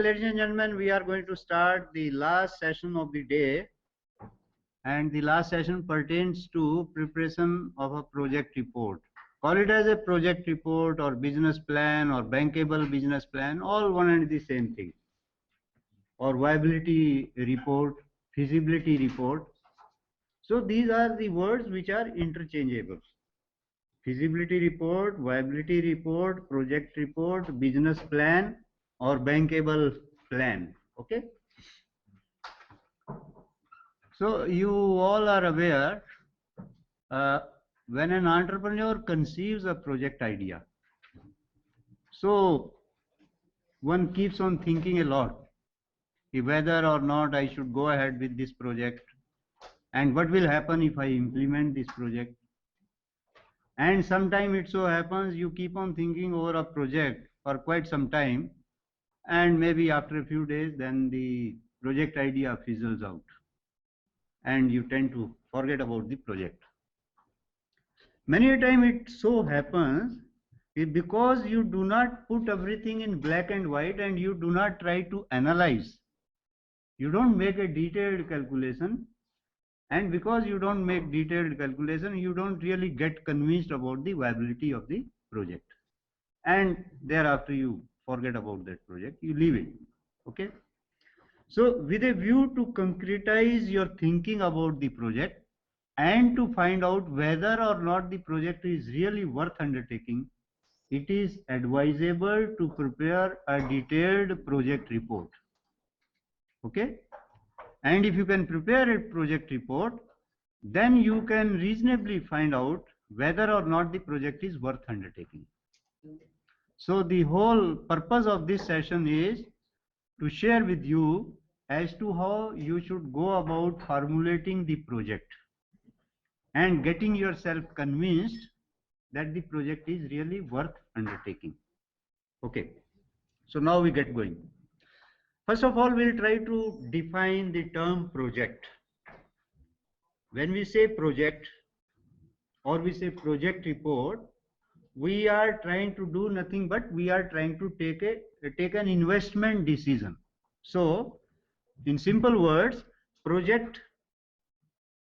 ladies and gentlemen, we are going to start the last session of the day, and the last session pertains to preparation of a project report. Call it as a project report or business plan or bankable business plan, all one and the same thing. Or viability report, feasibility report. So these are the words which are interchangeable. Feasibility report, viability report, project report, business plan or bankable plan. Okay. So you all are aware, when an entrepreneur conceives a project idea, so one keeps on thinking a lot whether or not I should go ahead with this project and what will happen if I implement this project. And sometimes it so happens you keep on thinking over a project for quite some time, and maybe after a few days then the project idea fizzles out and you tend to forget about the project. Many a time it so happens because you do not put everything in black and white and you do not try to analyze. You don't make a detailed calculation, and because you don't make detailed calculation, you don't really get convinced about the viability of the project. And thereafter you forget about that project, you leave it. Okay. So with a view to concretize your thinking about the project and to find out whether or not the project is really worth undertaking, it is advisable to prepare a detailed project report. Okay. And if you can prepare a project report, then you can reasonably find out whether or not the project is worth undertaking. So the whole purpose of this session is to share with you as to how you should go about formulating the project and getting yourself convinced that the project is really worth undertaking. Okay, so now we get going. First of all, we'll try to define the term project. When we say project or we say project report, we are trying to do nothing but we are trying to take an investment decision. So in simple words, project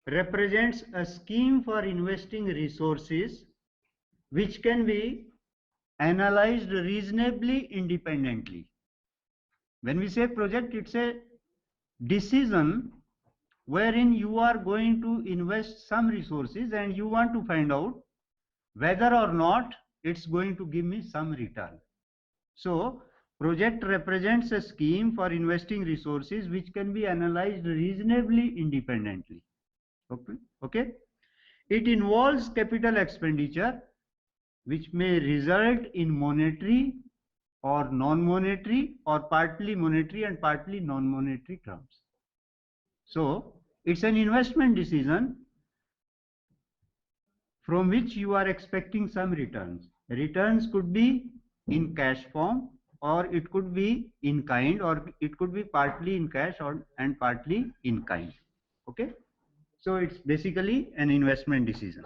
represents a scheme for investing resources which can be analyzed reasonably independently. When we say project, it's a decision wherein you are going to invest some resources and you want to find out whether or not it's going to give me some return. So project represents a scheme for investing resources which can be analyzed reasonably independently. Okay. It involves capital expenditure which may result in monetary or non-monetary or partly monetary and partly non-monetary terms. So it's an investment decision from which you are expecting some returns. Returns could be in cash form, or it could be in kind, or it could be partly in cash and partly in kind. Okay. So it's basically an investment decision.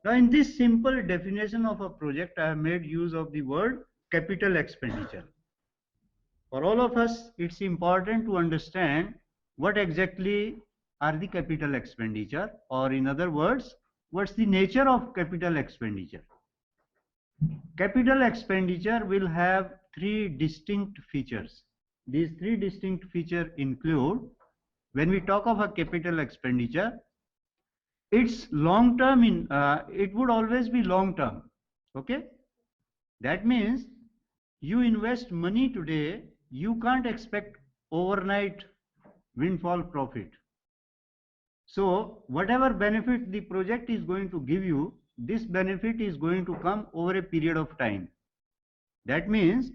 Now in this simple definition of a project, I have made use of the word capital expenditure. For all of us, it's important to understand what exactly are the capital expenditure, or in other words, what's the nature of capital expenditure. Capital expenditure will have three distinct features. These three distinct features include, when we talk of a capital expenditure, it's long term, it would always be long term. Okay. That means you invest money today, you can't expect overnight windfall profit. So whatever benefit the project is going to give you, this benefit is going to come over a period of time. That means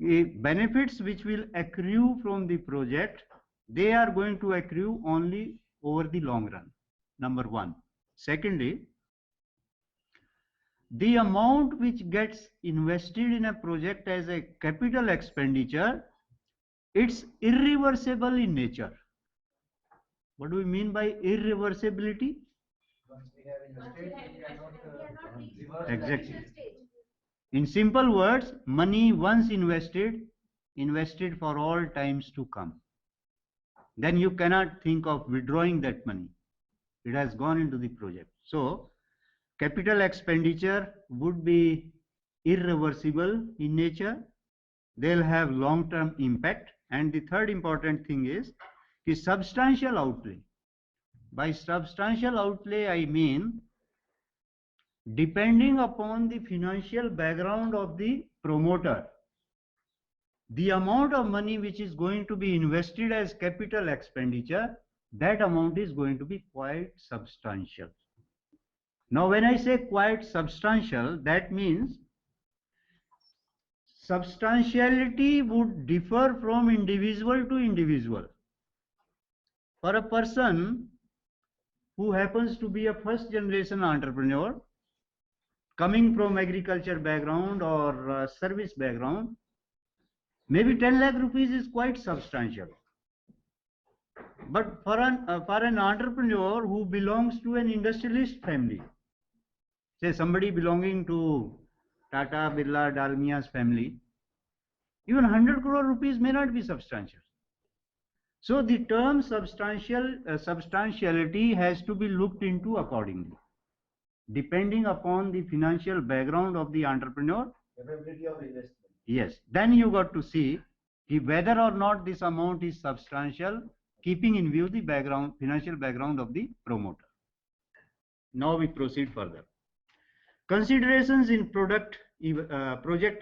benefits which will accrue from the project, they are going to accrue only over the long run. Number one. Secondly, the amount which gets invested in a project as a capital expenditure, it's irreversible in nature. What do we mean by irreversibility? Once we have invested, we cannot reverse. Exactly. In simple words, money once invested invested for all times to come. Then you cannot think of withdrawing that money. It has gone into the project. So capital expenditure would be irreversible in nature. They'll have long-term impact. And the third important thing is substantial outlay. By substantial outlay, I mean depending upon the financial background of the promoter, the amount of money which is going to be invested as capital expenditure, that amount is going to be quite substantial. Now, when I say quite substantial, that means substantiality would differ from individual to individual. For a person who happens to be a first generation entrepreneur, coming from agriculture background or service background, maybe 10 lakh rupees is quite substantial. But for an entrepreneur who belongs to an industrialist family, say somebody belonging to Tata, Birla, Dalmia's family, even 100 crore rupees may not be substantial. So the term substantiality has to be looked into accordingly, depending upon the financial background of the entrepreneur. Capability of investment. Yes, then you got to see whether or not this amount is substantial, keeping in view the background, financial background of the promoter. Now we proceed further. Considerations in project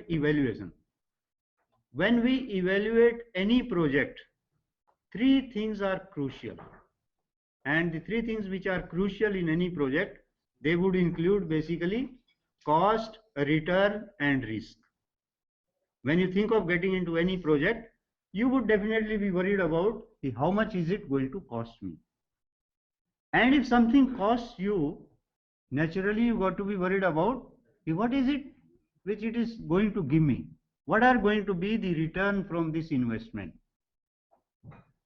evaluation. When we evaluate any project, three things are crucial. And the three things which are crucial in any project, they would include basically cost, return, and risk. When you think of getting into any project, you would definitely be worried about how much is it going to cost me. And if something costs you, naturally you got to be worried about what is it which it is going to give me. What are going to be the return from this investment?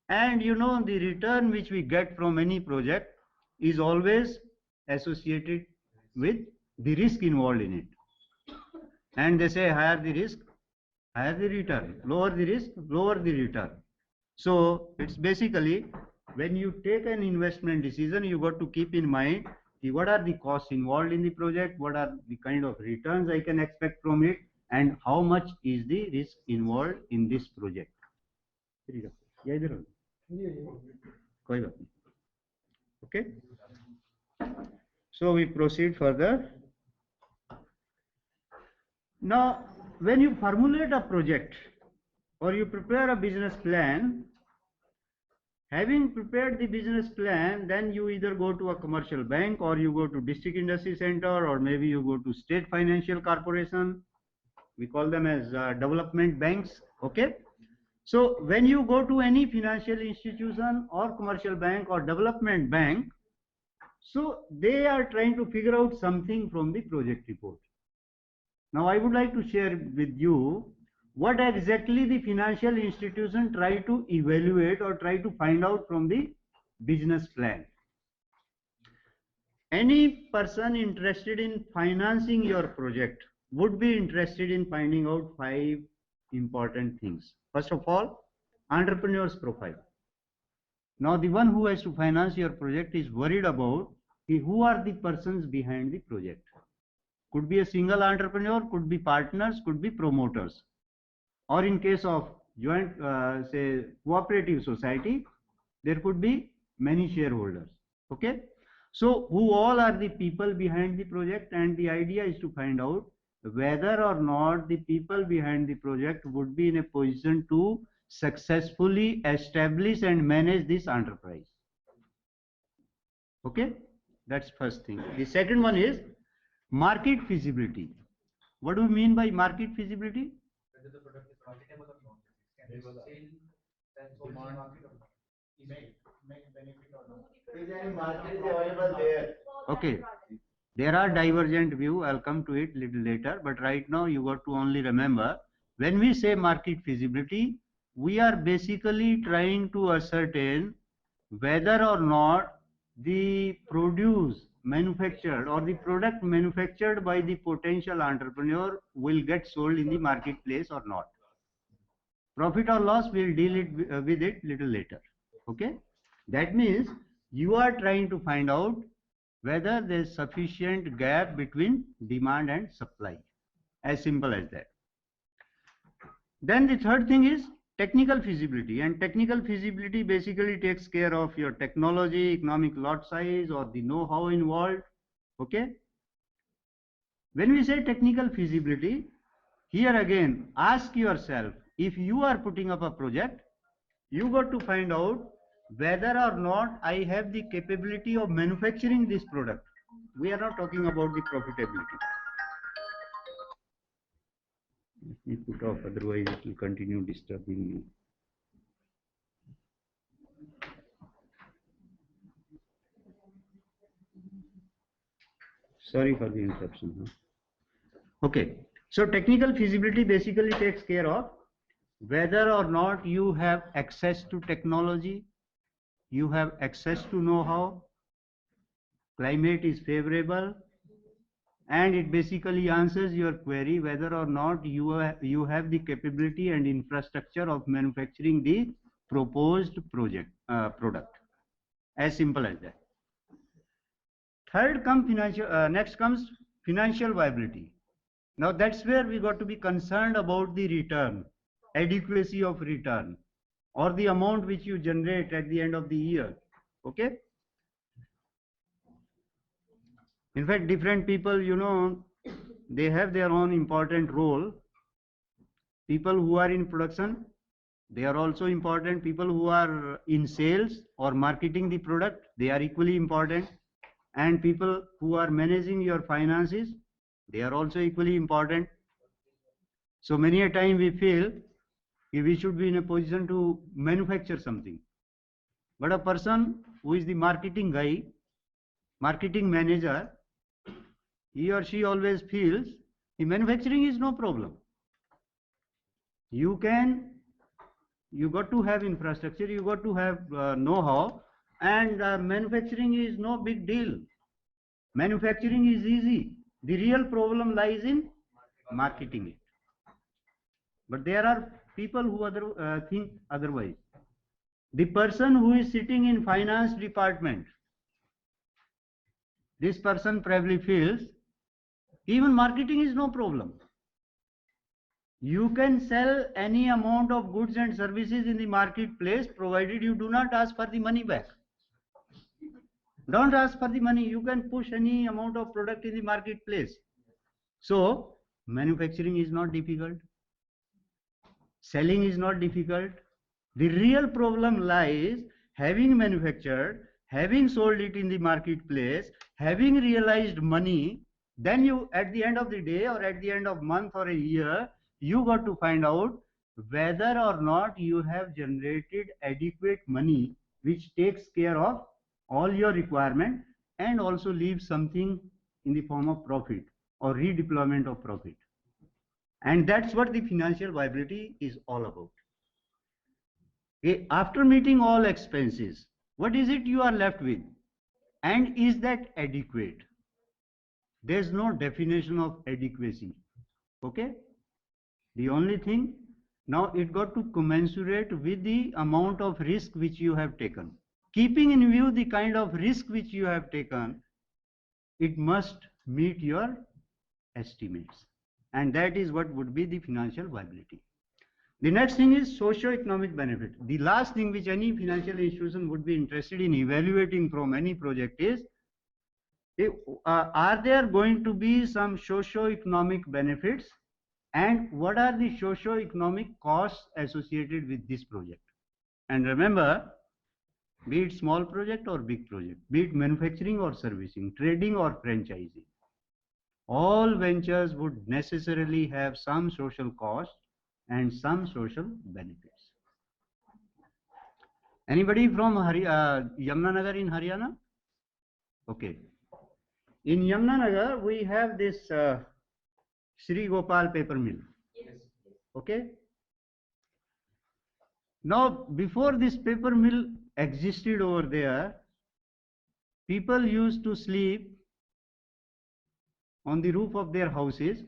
And you know, the return which we get from any project is always associated with the risk involved in it. And they say higher the risk, higher the return, lower the risk, lower the return. So it's basically when you take an investment decision, you got to keep in mind what are the costs involved in the project, what are the kind of returns I can expect from it, and how much is the risk involved in this project. Okay. So we proceed further. Now, when you formulate a project or you prepare a business plan, having prepared the business plan, then you either go to a commercial bank or you go to district industry center or maybe you go to state financial corporation. We call them as development banks. Okay. So when you go to any financial institution or commercial bank or development bank, so they are trying to figure out something from the project report. Now I would like to share with you what exactly the financial institution try to evaluate or try to find out from the business plan. Any person interested in financing your project would be interested in finding out 5 important things. First of all, entrepreneur's profile. Now the one who has to finance your project is worried about who are the persons behind the project. Could be a single entrepreneur, could be partners, could be promoters. Or in case of joint, say, cooperative society, there could be many shareholders. Okay. So who all are the people behind the project, and the idea is to find out whether or not the people behind the project would be in a position to successfully establish and manage this enterprise. Okay. That's first thing. The second one is market feasibility. What do we mean by market feasibility? Whether the product is marketable or not. Can be sale, then sold in the market or not. Make benefit or not. Is any market is available there? Okay. There are divergent view. I'll come to it little later. But right now you got to only remember, when we say market feasibility, we are basically trying to ascertain whether or not the produce manufactured or the product manufactured by the potential entrepreneur will get sold in the marketplace or not. Profit or loss, we'll deal it with it little later. Okay, that means you are trying to find out whether there's sufficient gap between demand and supply. As simple as that. Then the third thing is technical feasibility, and technical feasibility basically takes care of your technology, economic lot size, or the know-how involved. Okay. When we say technical feasibility, here again, ask yourself, if you are putting up a project, you got to find out whether or not I have the capability of manufacturing this product. We are not talking about the profitability. Let me put off, otherwise it will continue disturbing me. Sorry for the interruption. Okay, so technical feasibility basically takes care of whether or not you have access to technology, you have access to know-how, climate is favorable, and it basically answers your query whether or not you have the capability and infrastructure of manufacturing the proposed product. As simple as that. Third comes next comes financial viability. Now that's where we got to be concerned about the return, adequacy of return, or the amount which you generate at the end of the year. Okay. In fact, different people, they have their own important role. People who are in production, they are also important. People who are in sales or marketing the product, they are equally important. And people who are managing your finances, they are also equally important. So many a time we feel we should be in a position to manufacture something. But a person who is the marketing guy, marketing manager, he or she always feels the manufacturing is no problem. You got to have infrastructure, you got to have know-how, and manufacturing is no big deal. Manufacturing is easy. The real problem lies in marketing it. But there are people who think otherwise. The person who is sitting in finance department, this person probably feels even marketing is no problem. You can sell any amount of goods and services in the marketplace provided you do not ask for the money back. Don't ask for the money. You can push any amount of product in the marketplace. So manufacturing is not difficult. Selling is not difficult. The real problem lies having manufactured, having sold it in the marketplace, having realized money. Then you, at the end of the day or at the end of month or a year, you got to find out whether or not you have generated adequate money which takes care of all your requirement and also leaves something in the form of profit or redeployment of profit. And that's what the financial viability is all about. Okay, after meeting all expenses, what is it you are left with? And is that adequate? There's no definition of adequacy. Okay? The only thing, now it got to commensurate with the amount of risk which you have taken. Keeping in view the kind of risk which you have taken, it must meet your estimates. And that is what would be the financial viability. The next thing is socio-economic benefit. The last thing which any financial institution would be interested in evaluating from any project is, are there going to be some socio-economic benefits, and what are the socio-economic costs associated with this project? And remember, be it small project or big project, be it manufacturing or servicing, trading or franchising, all ventures would necessarily have some social cost and some social benefits. Anybody from Yamunanagar in Haryana? Okay. In Yamunanagar, we have this Sri Gopal paper mill. Yes. Okay. Now, before this paper mill existed over there, people used to sleep on the roof of their houses,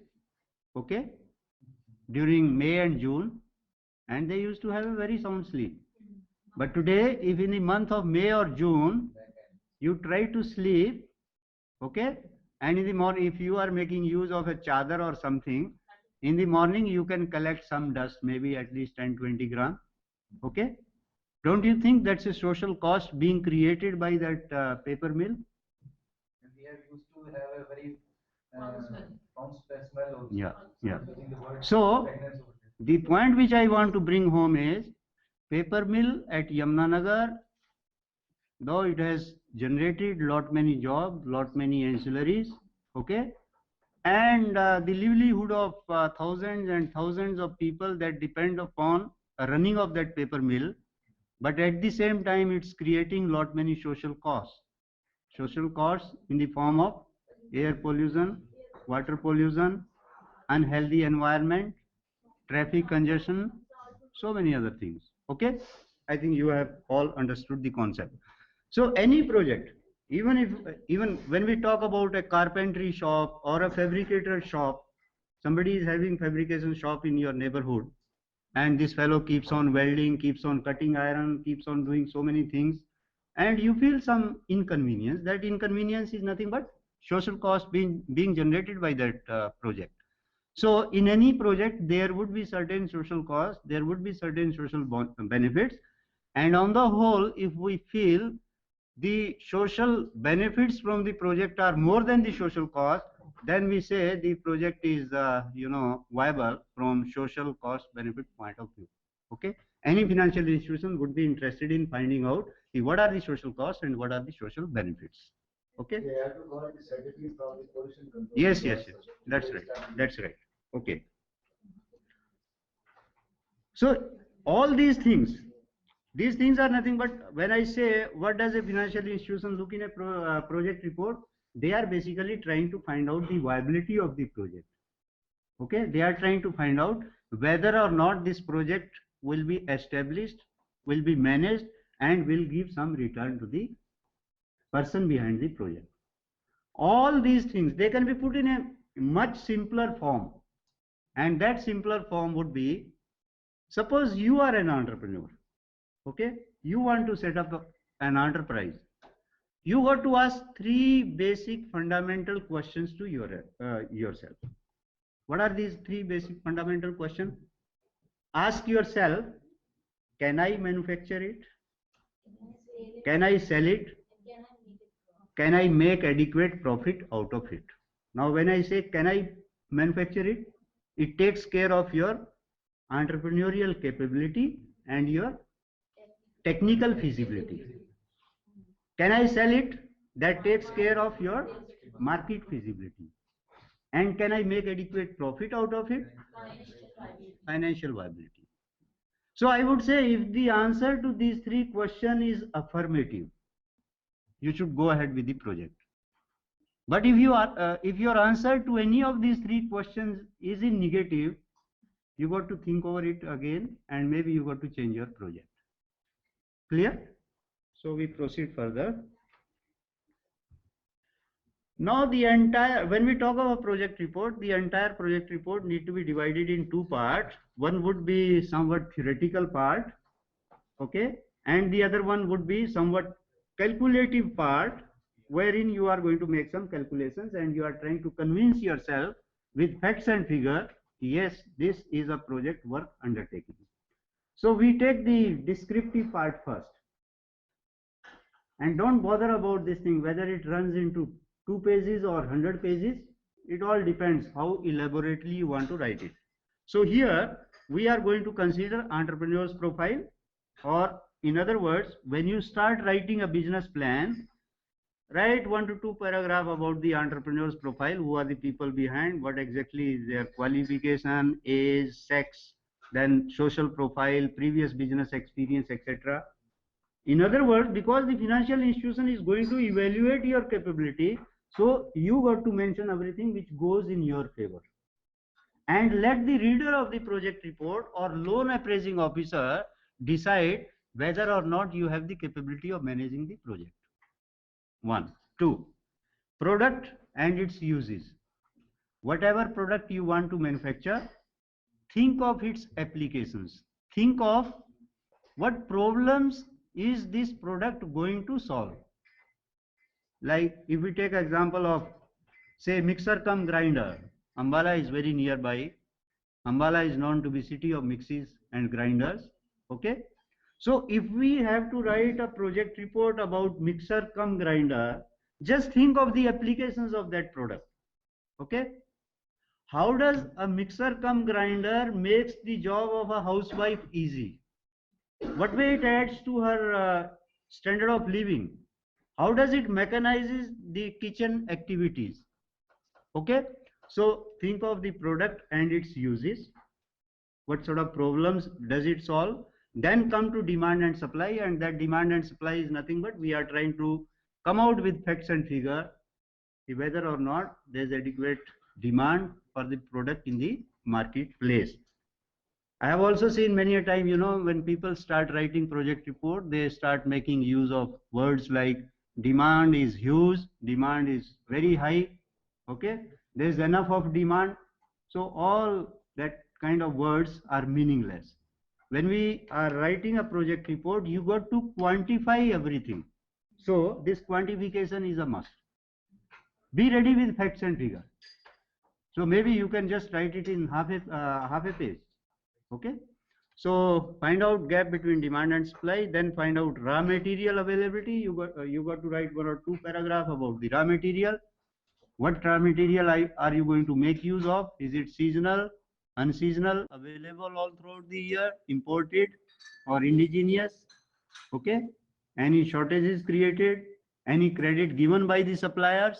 okay, during May and June, and they used to have a very sound sleep. But today, if in the month of May or June, you try to sleep, okay, and in the morning, if you are making use of a chadar or something, in the morning you can collect some dust, maybe at least 10-20 gram, okay. Don't you think that's a social cost being created by that paper mill? And we have used to have a very found smell also. Yeah, yeah. Using the word So fragrance over there. the point which I want to bring home is paper mill at Yamunanagar, though it has generated lot many jobs, lot many ancillaries, okay, and the livelihood of thousands and thousands of people that depend upon running of that paper mill, but at the same time it's creating lot many social costs. Social costs in the form of air pollution, water pollution, unhealthy environment, traffic congestion, so many other things. Okay, I think you have all understood the concept. So any project, even when we talk about a carpentry shop or a fabricator shop, somebody is having fabrication shop in your neighborhood, and this fellow keeps on welding, keeps on cutting iron, keeps on doing so many things, and you feel some inconvenience. That inconvenience is nothing but social cost being generated by that project. So in any project, there would be certain social costs, there would be certain social benefits, and on the whole, if we feel the social benefits from the project are more than the social cost, then we say the project is viable from social cost benefit point of view. Okay, any financial institution would be interested in finding out what are the social costs and what are the social benefits. Okay, They have to got the certificate from the pollution control. yes, that's right, that's right. Okay, so all these things are nothing but, when I say what does a financial institution look in a project report, they are basically trying to find out the viability of the project. Okay, they are trying to find out whether or not this project will be established, will be managed, and will give some return to the person behind the project. All these things, they can be put in a much simpler form, and that simpler form would be, suppose you are an entrepreneur, okay, you want to set up an enterprise. You got to ask three basic fundamental questions to yourself. What are these three basic fundamental questions? Ask yourself, can I manufacture it? Can I sell it? Can I make adequate profit out of it? Now, when I say can I manufacture it, it takes care of your entrepreneurial capability and your technical feasibility. Can I sell it? That takes care of your market feasibility. And can I make adequate profit out of it? Financial viability. So I would say, if the answer to these three questions is affirmative, you should go ahead with the project. But if your answer to any of these three questions is in negative, you got to think over it again, and maybe you got to change your project. Clear? So we proceed further. Now when we talk about project report, the entire project report need to be divided in two parts. One would be somewhat theoretical part, okay, and the other one would be somewhat calculative part, wherein you are going to make some calculations and you are trying to convince yourself with facts and figure, yes, this is a project worth undertaking. So we take the descriptive part first, and don't bother about this thing whether it runs into 2 pages or 100 pages. It all depends how elaborately you want to write it. So here we are going to consider entrepreneur's profile, or in other words, when you start writing a business plan, write 1 to 2 paragraph about the entrepreneur's profile. Who are the people behind, what exactly is their qualification, age, sex, then social profile, previous business experience, etc. In other words, because the financial institution is going to evaluate your capability, so you got to mention everything which goes in your favor. And let the reader of the project report or loan appraising officer decide whether or not you have the capability of managing the project. 1. 2. Product and its uses. Whatever product you want to manufacture, think of its applications. think of what problems is this product going to solve. Like if we take example of say mixer cum grinder, Ambala is very nearby. Ambala is known to be city of mixes and grinders. Okay. So if we have to write a project report about mixer cum grinder, just think of the applications of that product. Okay. How does a mixer cum grinder makes the job of a housewife easy? What way it adds to her standard of living? How does it mechanizes the kitchen activities? Okay. So think of the product and its uses. What sort of problems does it solve? Then come to demand and supply, and that demand and supply is nothing but we are trying to come out with facts and figure whether or not there is adequate demand for the product in the marketplace. I have also seen many a time, when people start writing project report, they start making use of words like demand is huge, demand is very high, okay, there is enough of demand. So all that kind of words are meaningless. When we are writing a project report, you got to quantify everything. So this quantification is a must. Be ready with facts and figures. So maybe you can just write it in half a page. Okay. So find out gap between demand and supply, then find out raw material availability. You got to write 1 or 2 paragraph about the raw material. What raw material are you going to make use of? Is it seasonal, unseasonal, available all throughout the year, imported or indigenous? Okay. Any shortages created? Any credit given by the suppliers?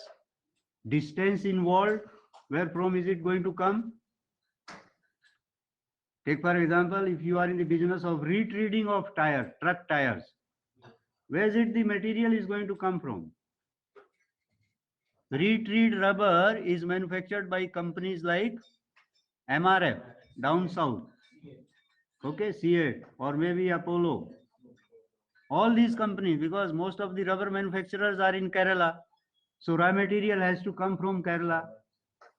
Distance involved? Where from is it going to come? Take for example, if you are in the business of retreading of tires, truck tires, where is it the material is going to come from? Retread rubber is manufactured by companies like MRF, down south, okay, C8, or maybe Apollo. All these companies, because most of the rubber manufacturers are in Kerala, so raw material has to come from Kerala.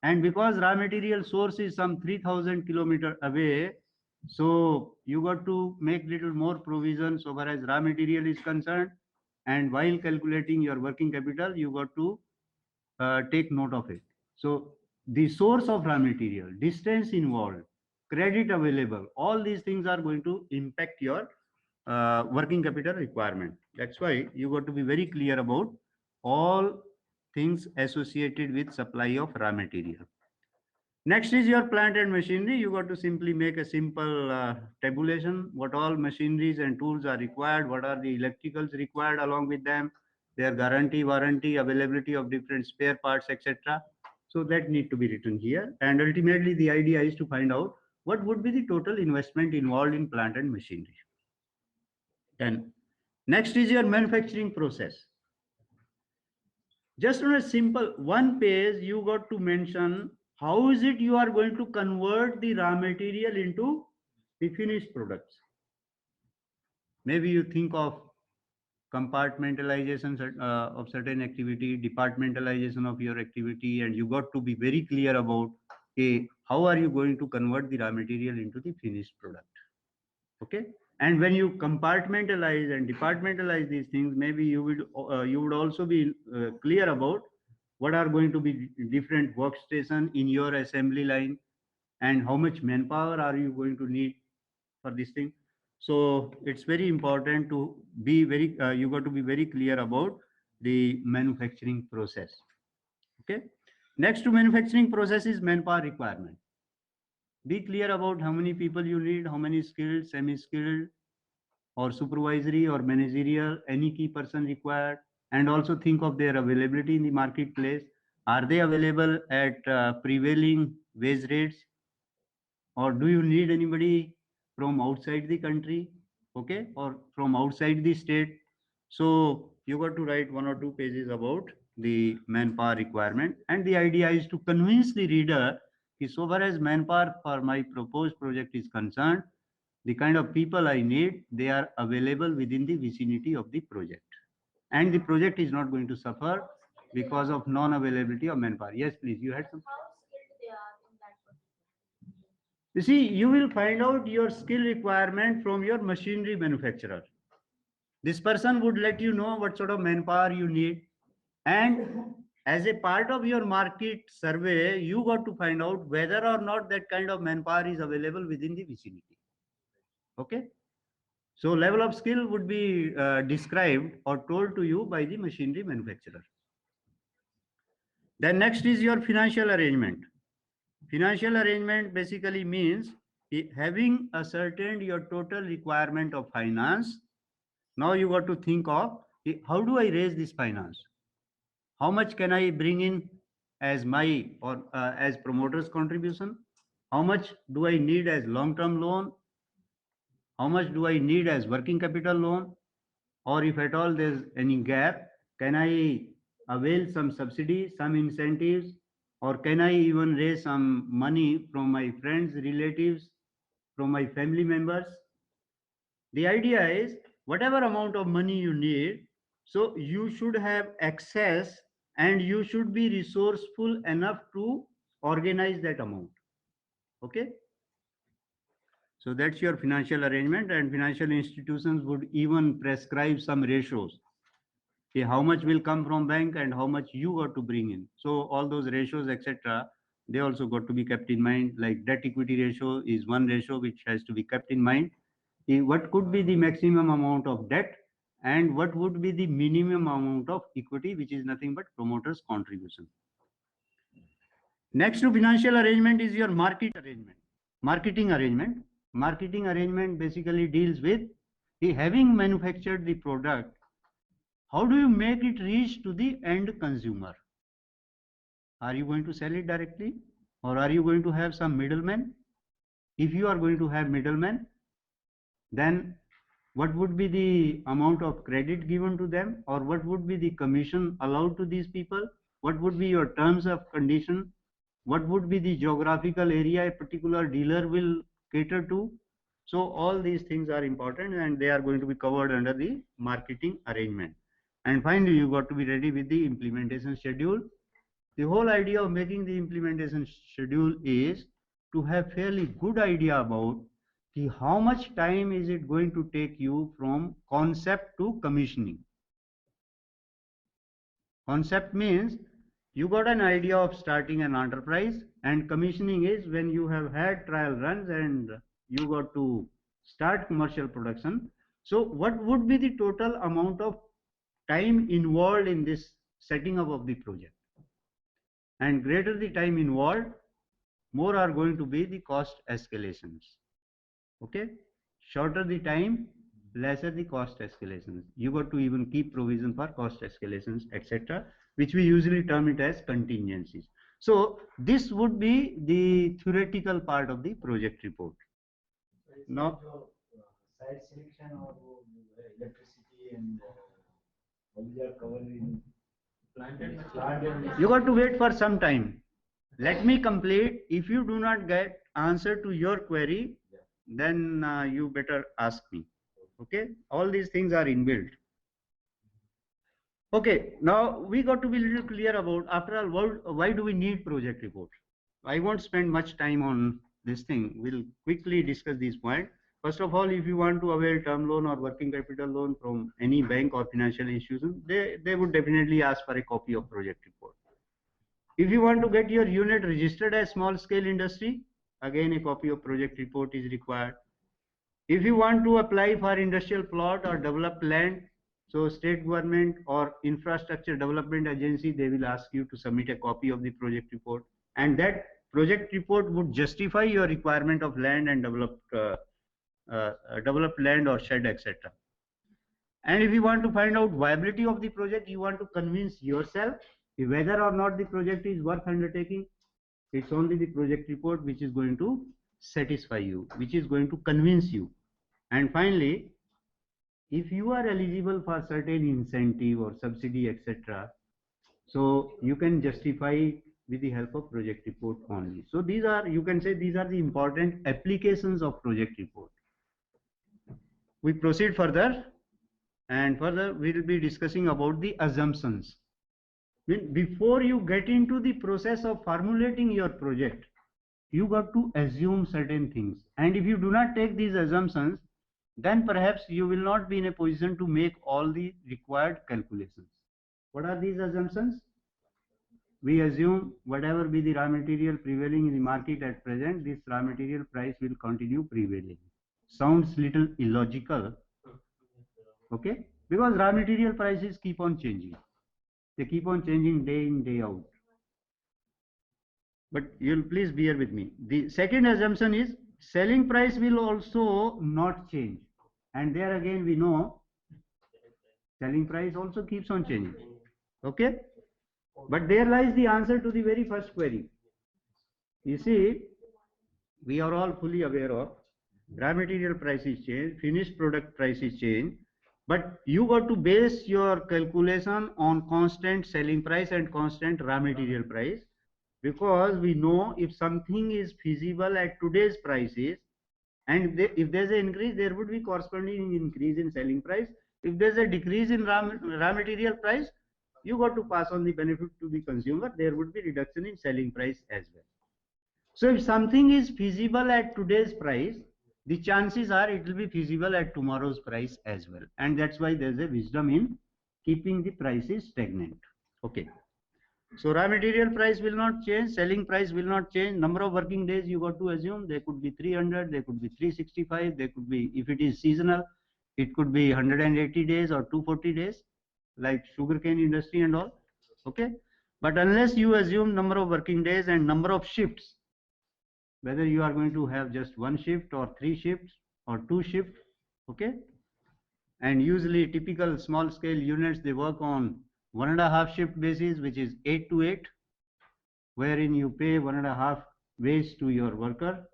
And because raw material source is some 3,000 kilometers away, so you got to make little more provision so far as raw material is concerned. And while calculating your working capital, you got to take note of it. So the source of raw material, distance involved, credit available, all these things are going to impact your working capital requirement. That's why you got to be very clear about all things associated with supply of raw material. Next is your plant and machinery. You got to simply make a simple tabulation, what all machineries and tools are required, what are the electricals required along with them, their guarantee, warranty, availability of different spare parts, etc. So that need to be written here. And ultimately the idea is to find out what would be the total investment involved in plant and machinery. Then next is your manufacturing process. Just on a simple one page, you got to mention how is it you are going to convert the raw material into the finished products. Maybe you think of compartmentalization of certain activity, departmentalization of your activity, and you got to be very clear about how are you going to convert the raw material into the finished product. Okay. And when you compartmentalize and departmentalize these things, maybe you would also be clear about what are going to be different workstation in your assembly line and how much manpower are you going to need for this thing. So it's very important to be very you got to be very clear about the manufacturing process. Okay. Next to manufacturing process is manpower requirement. Be clear about how many people you need, how many skilled, semi-skilled, or supervisory or managerial, any key person required, and also think of their availability in the marketplace. Are they available at prevailing wage rates, or do you need anybody from outside the country, okay, or from outside the state? So you got to write 1 or 2 pages about the manpower requirement, and the idea is to convince the reader that so far as manpower for my proposed project is concerned, the kind of people I need, they are available within the vicinity of the project. And the project is not going to suffer because of non-availability of manpower. Yes, please, you had some. You see, you will find out your skill requirement from your machinery manufacturer. This person would let you know what sort of manpower you need. And as a part of your market survey, you got to find out whether or not that kind of manpower is available within the vicinity. Okay. So level of skill would be described or told to you by the machinery manufacturer. Then next is your financial arrangement. Financial arrangement basically means having ascertained your total requirement of finance. Now you got to think of how do I raise this finance? How much can I bring in as my or as promoter's contribution? How much do I need as long-term loan? How much do I need as working capital loan? Or if at all there's any gap, can I avail some subsidy, some incentives, or can I even raise some money from my friends, relatives, from my family members? The idea is whatever amount of money you need, so you should have access and you should be resourceful enough to organize that amount. Okay. So that's your financial arrangement, and financial institutions would even prescribe some ratios. Okay, how much will come from bank and how much you got to bring in. So all those ratios, etc., they also got to be kept in mind. Like debt equity ratio is one ratio which has to be kept in mind. What could be the maximum amount of debt and what would be the minimum amount of equity, which is nothing but promoter's contribution. Next to financial arrangement is your marketing arrangement. Marketing arrangement basically deals with having manufactured the product, how do you make it reach to the end consumer? Are you going to sell it directly or are you going to have some middlemen? If you are going to have middlemen, then what would be the amount of credit given to them, or what would be the commission allowed to these people? What would be your terms of condition? What would be the geographical area a particular dealer will cater to? So all these things are important and they are going to be covered under the marketing arrangement. And finally, you got to be ready with the implementation schedule. The whole idea of making the implementation schedule is to have fairly good idea about how much time is it going to take you from concept to commissioning. Concept means you got an idea of starting an enterprise, and commissioning is when you have had trial runs and you got to start commercial production. So what would be the total amount of time involved in this setting up of the project? And greater the time involved, more are going to be the cost escalations. Okay, shorter the time, lesser the cost escalations. You got to even keep provision for cost escalations, etc., which we usually term it as contingencies. So this would be the theoretical part of the project report. Now, site selection or electricity and all they are covered in plant and you got to wait for some time. Let me complete. If you do not get answer to your query, then you better ask me. Okay, all these things are inbuilt. Okay, now we got to be a little clear about, after all, why do we need project report? I won't spend much time on this thing. We'll quickly discuss these points. First of all, if you want to avail term loan or working capital loan from any bank or financial institution, they would definitely ask for a copy of project report. If you want to get your unit registered as small scale industry, again a copy of project report is required. If you want to apply for industrial plot or develop land, so state government or infrastructure development agency, they will ask you to submit a copy of the project report, and that project report would justify your requirement of land and developed land or shed, etc. And if you want to find out viability of the project, you want to convince yourself whether or not the project is worth undertaking, it's only the project report which is going to satisfy you, which is going to convince you. And finally, if you are eligible for certain incentive or subsidy, etc., so you can justify with the help of project report only. So these are, you can say, these are the important applications of project report. We proceed further, and further we will be discussing about the assumptions. Before you get into the process of formulating your project, you got to assume certain things. And if you do not take these assumptions, then perhaps you will not be in a position to make all the required calculations. What are these assumptions? We assume whatever be the raw material prevailing in the market at present, this raw material price will continue prevailing. Sounds little illogical, okay? Because raw material prices keep on changing. They keep on changing day in, day out. But you'll please bear with me. The second assumption is selling price will also not change. And there again we know selling price also keeps on changing. Okay? But there lies the answer to the very first query. You see, we are all fully aware of raw material prices change, finished product prices change, but you got to base your calculation on constant selling price and constant raw material price, because we know if something is feasible at today's prices, and if there's an increase, there would be corresponding increase in selling price. If there's a decrease in raw material price, you got to pass on the benefit to the consumer. There would be reduction in selling price as well. So if something is feasible at today's price, the chances are it will be feasible at tomorrow's price as well. And that's why there's a wisdom in keeping the prices stagnant. Okay. So raw material price will not change, selling price will not change. Number of working days you got to assume, they could be 300, they could be 365, they could be, if it is seasonal, it could be 180 days or 240 days, like sugarcane industry and all. Okay. But unless you assume number of working days and number of shifts, whether you are going to have just one shift or three shifts or two shifts, okay? And usually typical small scale units, they work on 1.5 shift basis, which is 8 to 8, wherein you pay 1.5 wage to your worker.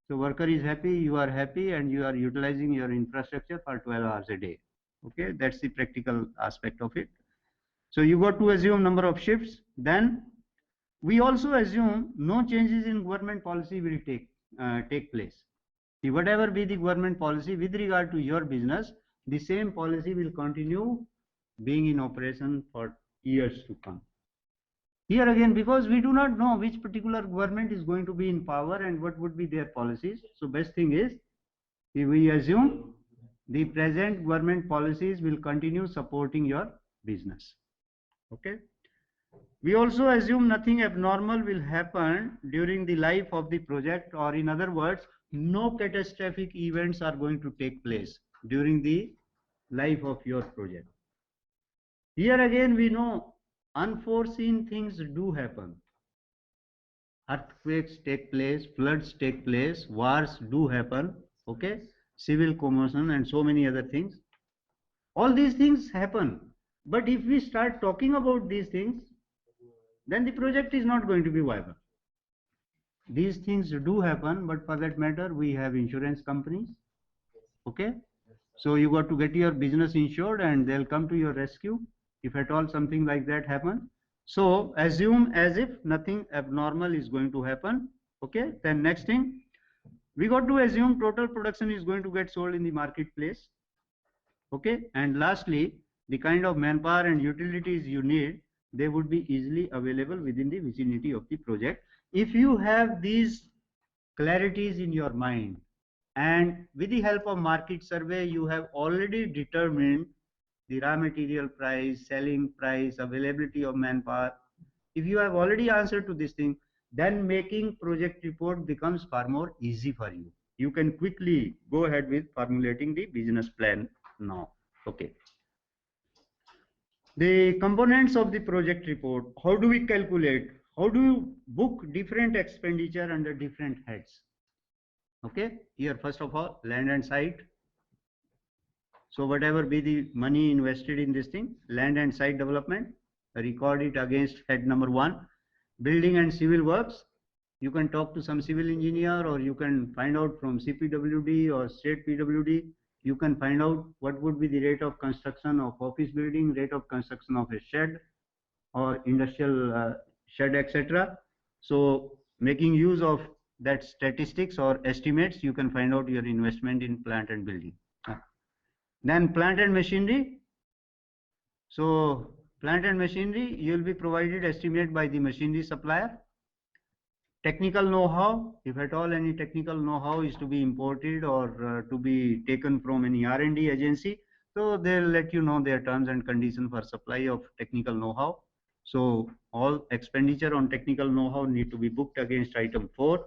So worker is happy, you are happy, and you are utilizing your infrastructure for 12 hours a day. Okay, that's the practical aspect of it. So you got to assume number of shifts. Then we also assume no changes in government policy will take place. See, whatever be the government policy with regard to your business, the same policy will continue being in operation for years to come. Here again, because we do not know which particular government is going to be in power and what would be their policies, so best thing is we assume the present government policies will continue supporting your business. Okay. We also assume nothing abnormal will happen during the life of the project, or in other words, no catastrophic events are going to take place during the life of your project. Here again we know unforeseen things do happen. Earthquakes take place, floods take place, wars do happen, okay, civil commotion and so many other things. All these things happen. But if we start talking about these things, then the project is not going to be viable. These things do happen, but for that matter, we have insurance companies. Okay. So you got to get your business insured and they'll come to your rescue if at all something like that happens. So assume as if nothing abnormal is going to happen. Okay. Then next thing, we got to assume total production is going to get sold in the marketplace. Okay. And lastly, the kind of manpower and utilities you need, they would be easily available within the vicinity of the project. If you have these clarities in your mind, and with the help of market survey, you have already determined the raw material price, selling price, availability of manpower. If you have already answered to this thing, then making project report becomes far more easy for you. You can quickly go ahead with formulating the business plan now. Okay. The components of the project report, how do we calculate? How do you book different expenditure under different heads? Okay, here first of all, land and site. So whatever be the money invested in this thing, land and site development, record it against head number 1. Building and civil works, you can talk to some civil engineer, or you can find out from CPWD or state PWD. You can find out what would be the rate of construction of office building, rate of construction of a shed or industrial shed, etc. So making use of that statistics or estimates, you can find out your investment in plant and building. Then plant and machinery. So plant and machinery, you will be provided estimate by the machinery supplier. Technical know-how, if at all any technical know-how is to be imported or to be taken from any R&D agency, so they'll let you know their terms and conditions for supply of technical know-how. So all expenditure on technical know-how need to be booked against item 4.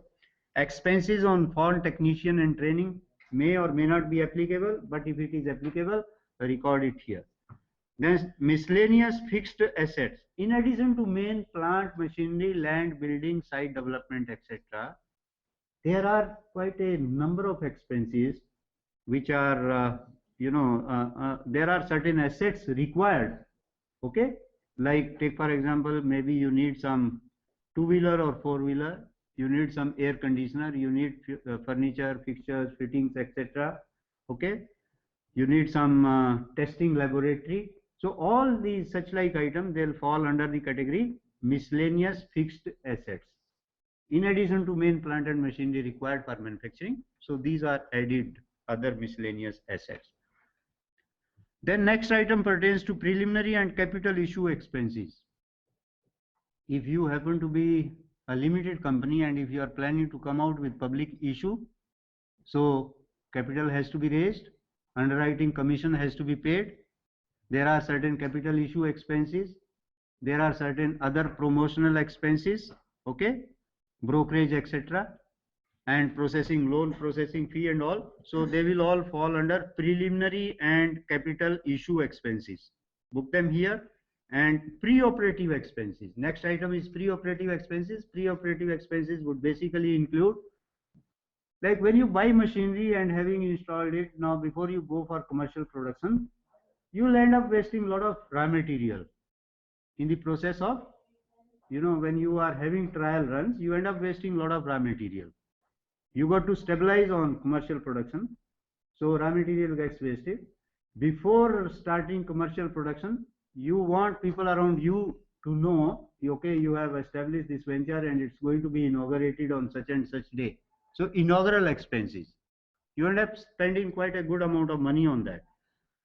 Expenses on foreign technician and training may or may not be applicable, but if it is applicable, record it here. Then miscellaneous fixed assets. In addition to main plant, machinery, land, building, site development, etc., there are quite a number of expenses which are, there are certain assets required. Okay, like take for example, maybe you need some two-wheeler or four-wheeler, you need some air conditioner, you need furniture, fixtures, fittings, etc. Okay, you need some testing laboratory. So all these such like items, they'll fall under the category miscellaneous fixed assets. In addition to main plant and machinery required for manufacturing, so these are added other miscellaneous assets. Then next item pertains to preliminary and capital issue expenses. If you happen to be a limited company and if you are planning to come out with public issue, so capital has to be raised, underwriting commission has to be paid, there are certain capital issue expenses, there are certain other promotional expenses, okay, brokerage, etc., and processing loan, processing fee and all. So they will all fall under preliminary and capital issue expenses. Book them here. And pre-operative expenses. Next item is pre-operative expenses. Pre-operative expenses would basically include, like when you buy machinery and having installed it, now before you go for commercial production, you will end up wasting a lot of raw material in the process of, when you are having trial runs, you end up wasting a lot of raw material. You got to stabilize on commercial production, so raw material gets wasted. Before starting commercial production, you want people around you to know, okay, you have established this venture and it's going to be inaugurated on such and such day. So inaugural expenses, you end up spending quite a good amount of money on that.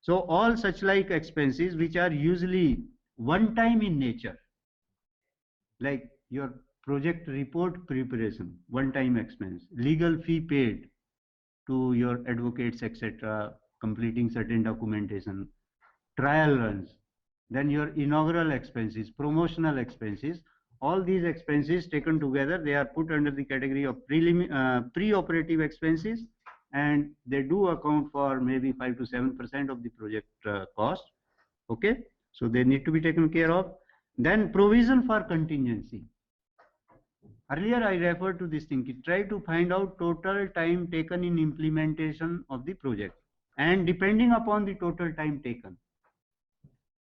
So all such like expenses which are usually one time in nature, like your project report preparation, one time expense, legal fee paid to your advocates, etc., completing certain documentation, trial runs, then your inaugural expenses, promotional expenses, all these expenses taken together, they are put under the category of pre-operative expenses, and they do account for maybe 5 to 7% of the project cost. Okay, so they need to be taken care of. Then provision for contingency. Earlier I referred to this thing, try to find out total time taken in implementation of the project, and depending upon the total time taken,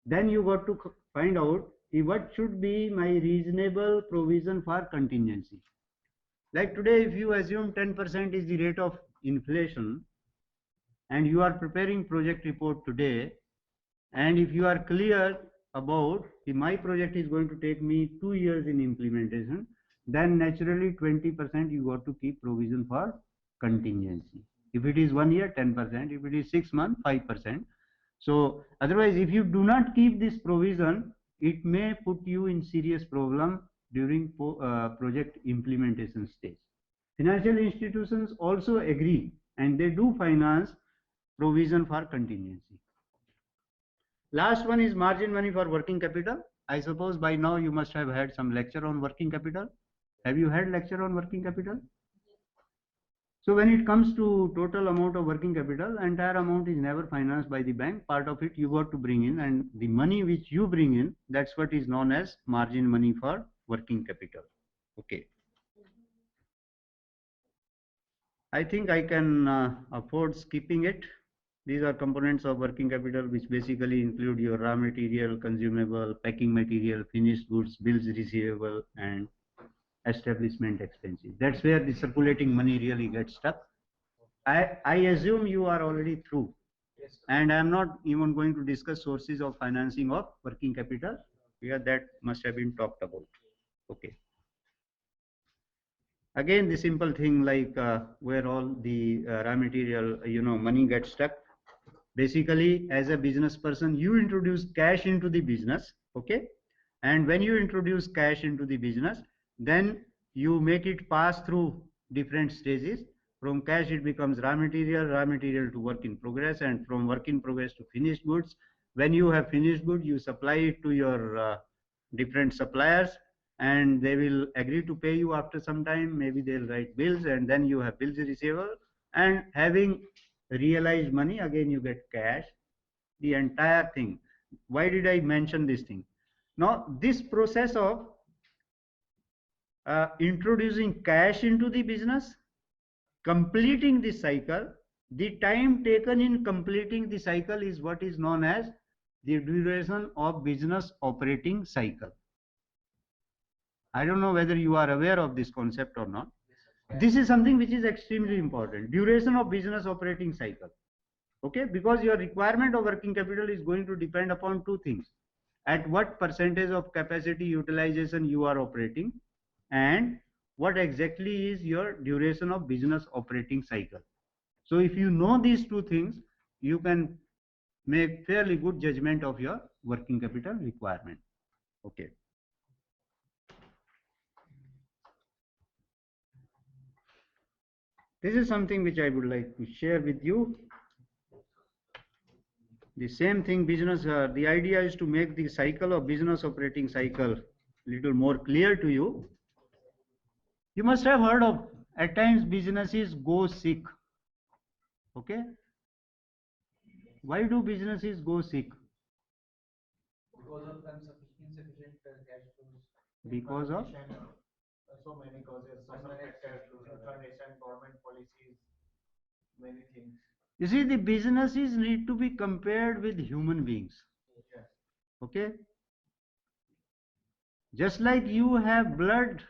then you got to find out what should be my reasonable provision for contingency. Like today, if you assume 10% is the rate of inflation and you are preparing project report today, and if you are clear about my project is going to take me 2 years in implementation, then naturally 20% you got to keep provision for contingency. If it is 1 year, 10%. If it is 6 months, 5%. So otherwise, if you do not keep this provision, it may put you in serious problem during project implementation stage. Financial institutions also agree and they do finance provision for contingency. Last one is margin money for working capital. I suppose by now you must have had some lecture on working capital. Have you had lecture on working capital? So when it comes to total amount of working capital, entire amount is never financed by the bank. Part of it you got to bring in, and the money which you bring in, that's what is known as margin money for working capital. Okay. I think I can afford skipping it. These are components of working capital which basically include your raw material, consumable, packing material, finished goods, bills receivable, and establishment expenses. That's where the circulating money really gets stuck. I assume you are already through. Yes, and I am not even going to discuss sources of financing of working capital, because that must have been talked about. Okay. Again, the simple thing like where all the raw material, money gets stuck. Basically, as a business person, you introduce cash into the business. Okay. And when you introduce cash into the business, then you make it pass through different stages. From cash it becomes raw material to work in progress, and from work in progress to finished goods. When you have finished goods, you supply it to your different suppliers, and they will agree to pay you after some time. Maybe they'll write bills, and then you have bills receivable, and having realized money, again you get cash, the entire thing. Why did I mention this thing? Now this process of introducing cash into the business, completing the cycle, the time taken in completing the cycle is what is known as the duration of business operating cycle. I don't know whether you are aware of this concept or not. This is something which is extremely important. Duration of business operating cycle. Okay, because your requirement of working capital is going to depend upon two things: at what percentage of capacity utilization you are operating, and what exactly is your duration of business operating cycle. So if you know these two things, you can make fairly good judgment of your working capital requirement. Okay. This is something which I would like to share with you. The same thing, business, the idea is to make the cycle of business operating cycle little more clear to you. You must have heard of, at times businesses go sick. Okay. Why do businesses go sick? Because of insufficient cash flows. Because of So many causes, unmanaged cash flows, inflation, government policies, many things. You see, the businesses need to be compared with human beings. Yes. Okay. Just like you have blood,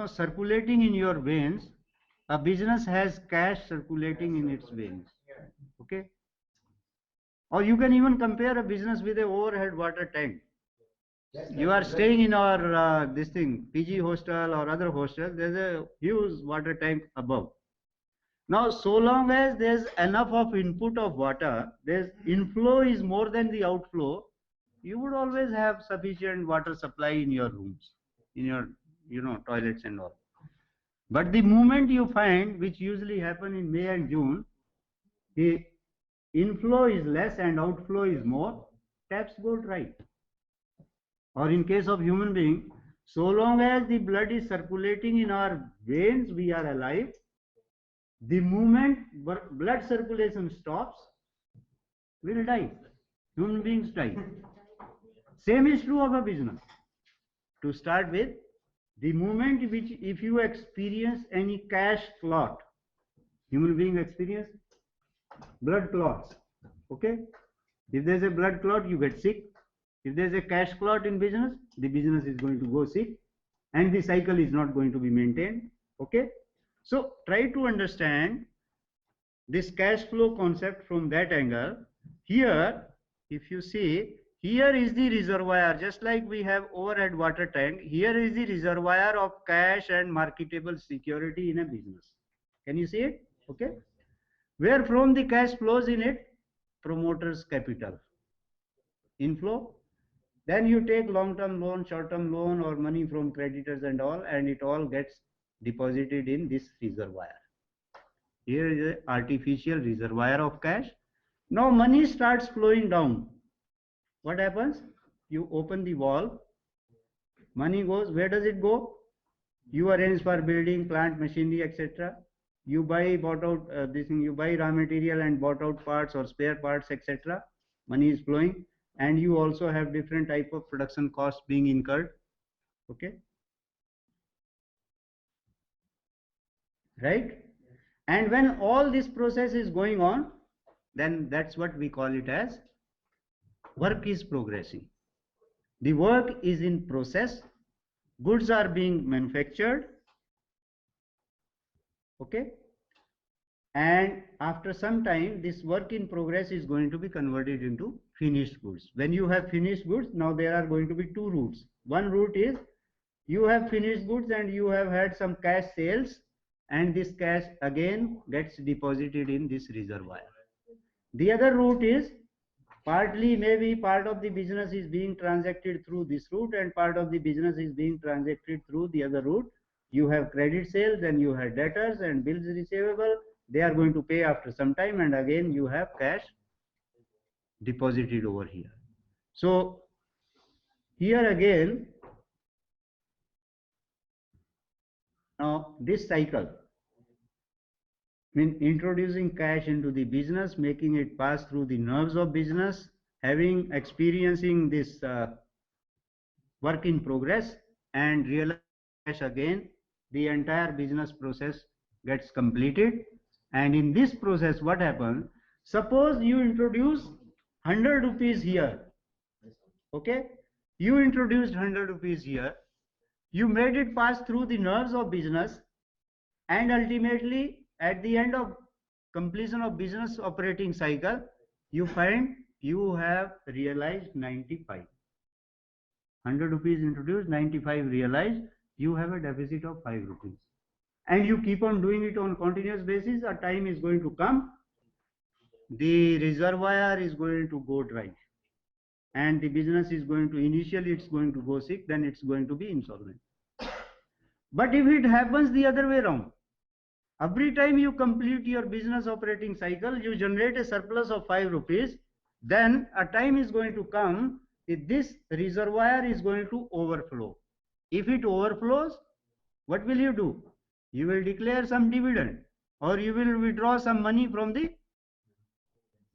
circulating in your veins, a business has cash circulating in its veins. Okay. Or you can even compare a business with a overhead water tank. You are staying in our this thing, PG hostel or other hostel, there's a huge water tank above. Now, so long as there's enough of input of water, there's inflow is more than the outflow, you would always have sufficient water supply in your rooms, in your, toilets and all. But the moment you find, which usually happen in May and June, the inflow is less and outflow is more, taps go dry. Or in case of human being, so long as the blood is circulating in our veins, we are alive. The moment blood circulation stops, we will die. Human beings die. Same is true of a business. To start with, the moment which if you experience any cash clot, human being experience blood clots. Okay? If there's a blood clot, you get sick. If there's a cash clot in business, the business is going to go sick and the cycle is not going to be maintained. Okay? So try to understand this cash flow concept from that angle. Here, if you see, here is the reservoir, just like we have overhead water tank, here is the reservoir of cash and marketable security in a business. Can you see it? Okay. Where from the cash flows in it? Promoters' capital. Inflow. Then you take long-term loan, short-term loan, or money from creditors and all, and it all gets deposited in this reservoir. Here is an artificial reservoir of cash. Now money starts flowing down. What happens? You open the valve, money goes. Where does it go? You arrange for building, plant, machinery, etc. You bought out this thing. You buy raw material and bought out parts or spare parts, etc. Money is flowing, and you also have different type of production costs being incurred. Okay, right? And when all this process is going on, then that's what we call it as work is progressing. The work is in process. Goods are being manufactured. Okay. And after some time, this work in progress is going to be converted into finished goods. When you have finished goods, now there are going to be two routes. One route is you have finished goods and you have had some cash sales, and this cash again gets deposited in this reservoir. The other route is partly maybe part of the business is being transacted through this route and part of the business is being transacted through the other route. You have credit sales, then you have debtors and bills receivable. They are going to pay after some time, and again you have cash deposited over here. So here again, now this cycle, introducing cash into the business, making it pass through the nerves of business, experiencing this work in progress, and realizing cash again, the entire business process gets completed. And in this process, what happens? Suppose you introduce 100 rupees here. Okay, you introduced 100 rupees here. You made it pass through the nerves of business, and ultimately at the end of completion of business operating cycle, you find you have realized 95. 100 rupees introduced, 95 realized, you have a deficit of 5 rupees. And you keep on doing it on continuous basis. A time is going to come, the reservoir is going to go dry, and the business is going to, initially it's going to go sick, then it's going to be insolvent. But if it happens the other way around, every time you complete your business operating cycle, you generate a surplus of 5 rupees, then a time is going to come, this reservoir is going to overflow. If it overflows, what will you do? You will declare some dividend, or you will withdraw some money from the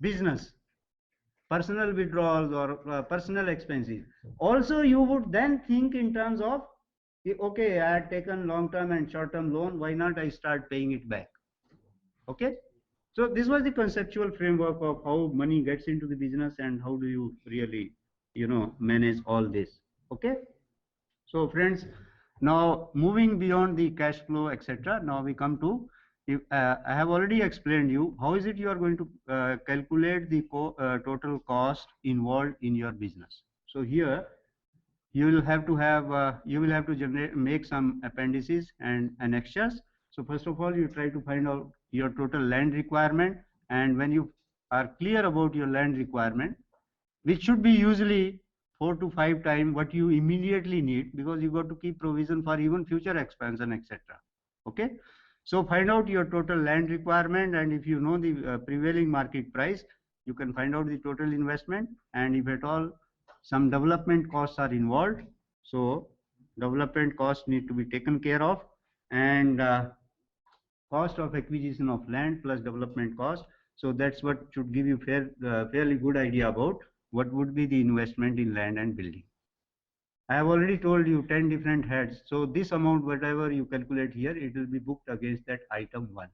business, personal withdrawals or personal expenses. Also, you would then think in terms of, okay, I had taken long-term and short-term loan, why not I start paying it back? Okay, so this was the conceptual framework of how money gets into the business and how do you really, manage all this. Okay, so friends, now moving beyond the cash flow, etc. Now we come to, I have already explained you how is it you are going to calculate the total cost involved in your business. So here you will have to make some appendices and annexures. So first of all, you try to find out your total land requirement, and when you are clear about your land requirement, which should be usually 4 to 5 times what you immediately need, because you got to keep provision for even future expansion, etc. Okay, so find out your total land requirement, and if you know the prevailing market price, you can find out the total investment, and if at all some development costs are involved, so development costs need to be taken care of, and cost of acquisition of land plus development cost. So that's what should give you fairly good idea about what would be the investment in land and building. I have already told you 10 different heads. So this amount, whatever you calculate here, it will be booked against that item 1.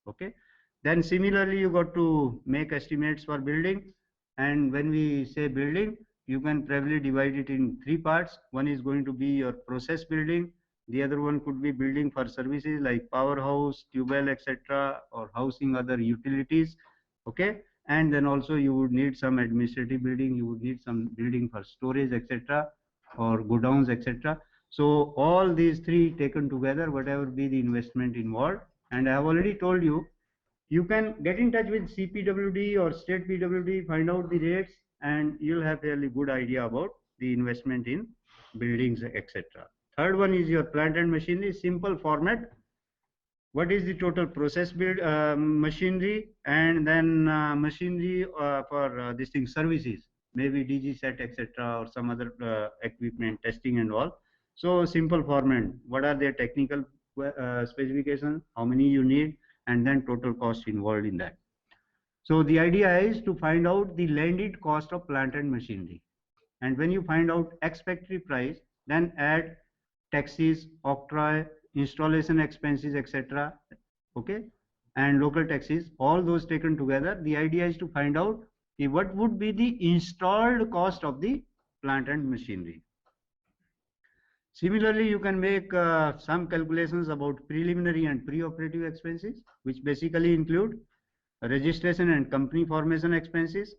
Okay. Then similarly, you got to make estimates for building. And when we say building, you can probably divide it in 3 parts. One is going to be your process building. The other one could be building for services like powerhouse, tubewell, etc., or housing other utilities. Okay. And then also you would need some administrative building. You would need some building for storage, etc., or godowns, etc. So all these 3 taken together, whatever be the investment involved. And I have already told you, you can get in touch with CPWD or state PWD, find out the rates, and you'll have a fairly good idea about the investment in buildings, etc. Third one is your plant and machinery, simple format. What is the total process build machinery, and then machinery for this thing services, maybe DG set, etc., or some other equipment testing and all. So simple format, what are their technical specifications, how many you need, and then total cost involved in that. So the idea is to find out the landed cost of plant and machinery, and when you find out ex factory price, then add taxes, octroi, installation expenses, etc. Okay, and local taxes, all those taken together. The idea is to find out what would be the installed cost of the plant and machinery. Similarly, you can make some calculations about preliminary and pre-operative expenses, which basically include registration and company formation expenses,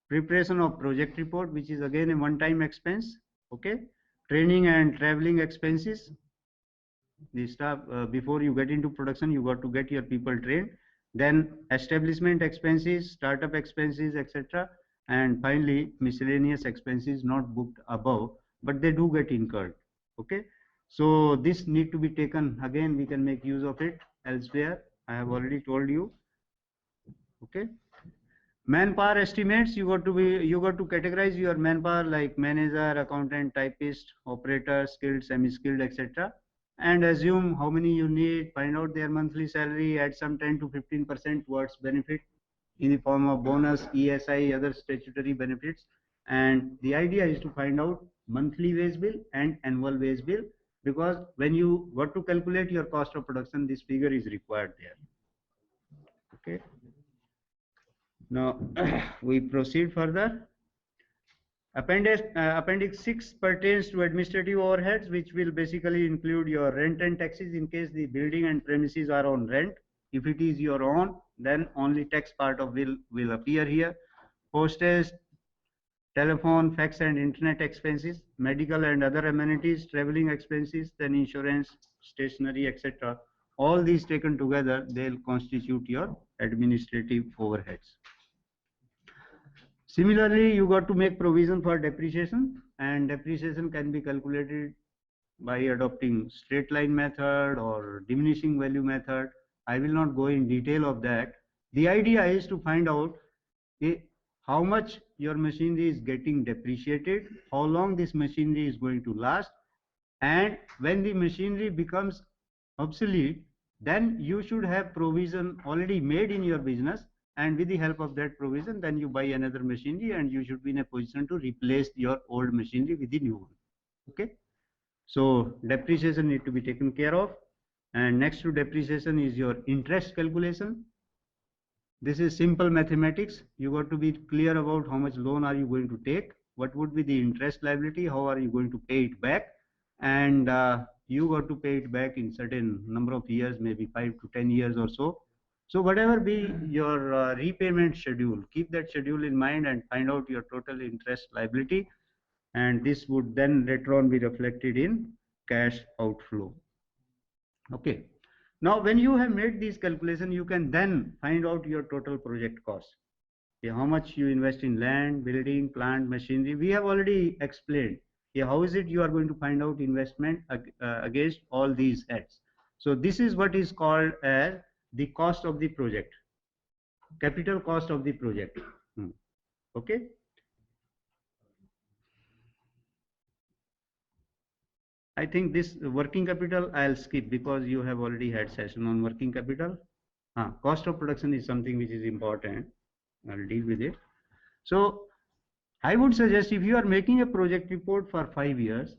preparation of project report, which is again a one-time expense. Okay, training and traveling expenses. The staff, before you get into production, you got to get your people trained. Then establishment expenses, startup expenses, etc. And finally, miscellaneous expenses not booked above, but they do get incurred. Okay, So this need to be taken again. We can make use of it elsewhere. I have already told you. Okay. Manpower estimates, you got to categorize your manpower like manager, accountant, typist, operator, skilled, semi-skilled, etc. And assume how many you need, find out their monthly salary, add some 10 to 15% towards benefit in the form of bonus, ESI, other statutory benefits. And the idea is to find out monthly wage bill and annual wage bill, because when you got to calculate your cost of production, this figure is required there. Okay. Now we proceed further. Appendix 6 pertains to administrative overheads, which will basically include your rent and taxes in case the building and premises are on rent. If it is your own, then only tax part of will appear here. Postage, telephone, fax and internet expenses, medical and other amenities, traveling expenses, then insurance, stationery, etc. All these taken together, they'll constitute your administrative overheads. Similarly, you got to make provision for depreciation, and depreciation can be calculated by adopting straight line method or diminishing value method. I will not go in detail of that. The idea is to find out how much your machinery is getting depreciated, how long this machinery is going to last, and when the machinery becomes obsolete, then you should have provision already made in your business, and with the help of that provision, then you buy another machinery and you should be in a position to replace your old machinery with the new one. Okay. So depreciation need to be taken care of, and next to depreciation is your interest calculation. This is simple mathematics. You got to be clear about how much loan are you going to take, what would be the interest liability, how are you going to pay it back, and you got to pay it back in certain number of years, maybe 5 to 10 years or so. So whatever be your repayment schedule, keep that schedule in mind and find out your total interest liability, and this would then later on be reflected in cash outflow. Okay. Now when you have made these calculations, you can then find out your total project cost. Okay, how much you invest in land, building, plant, machinery. We have already explained. Okay, how is it you are going to find out investment against all these heads. So this is what is called as the cost of the project, capital cost of the project. Okay. I think this working capital I'll skip because you have already had session on working capital. Cost of production is something which is important. I'll deal with it. So I would suggest if you are making a project report for 5 years,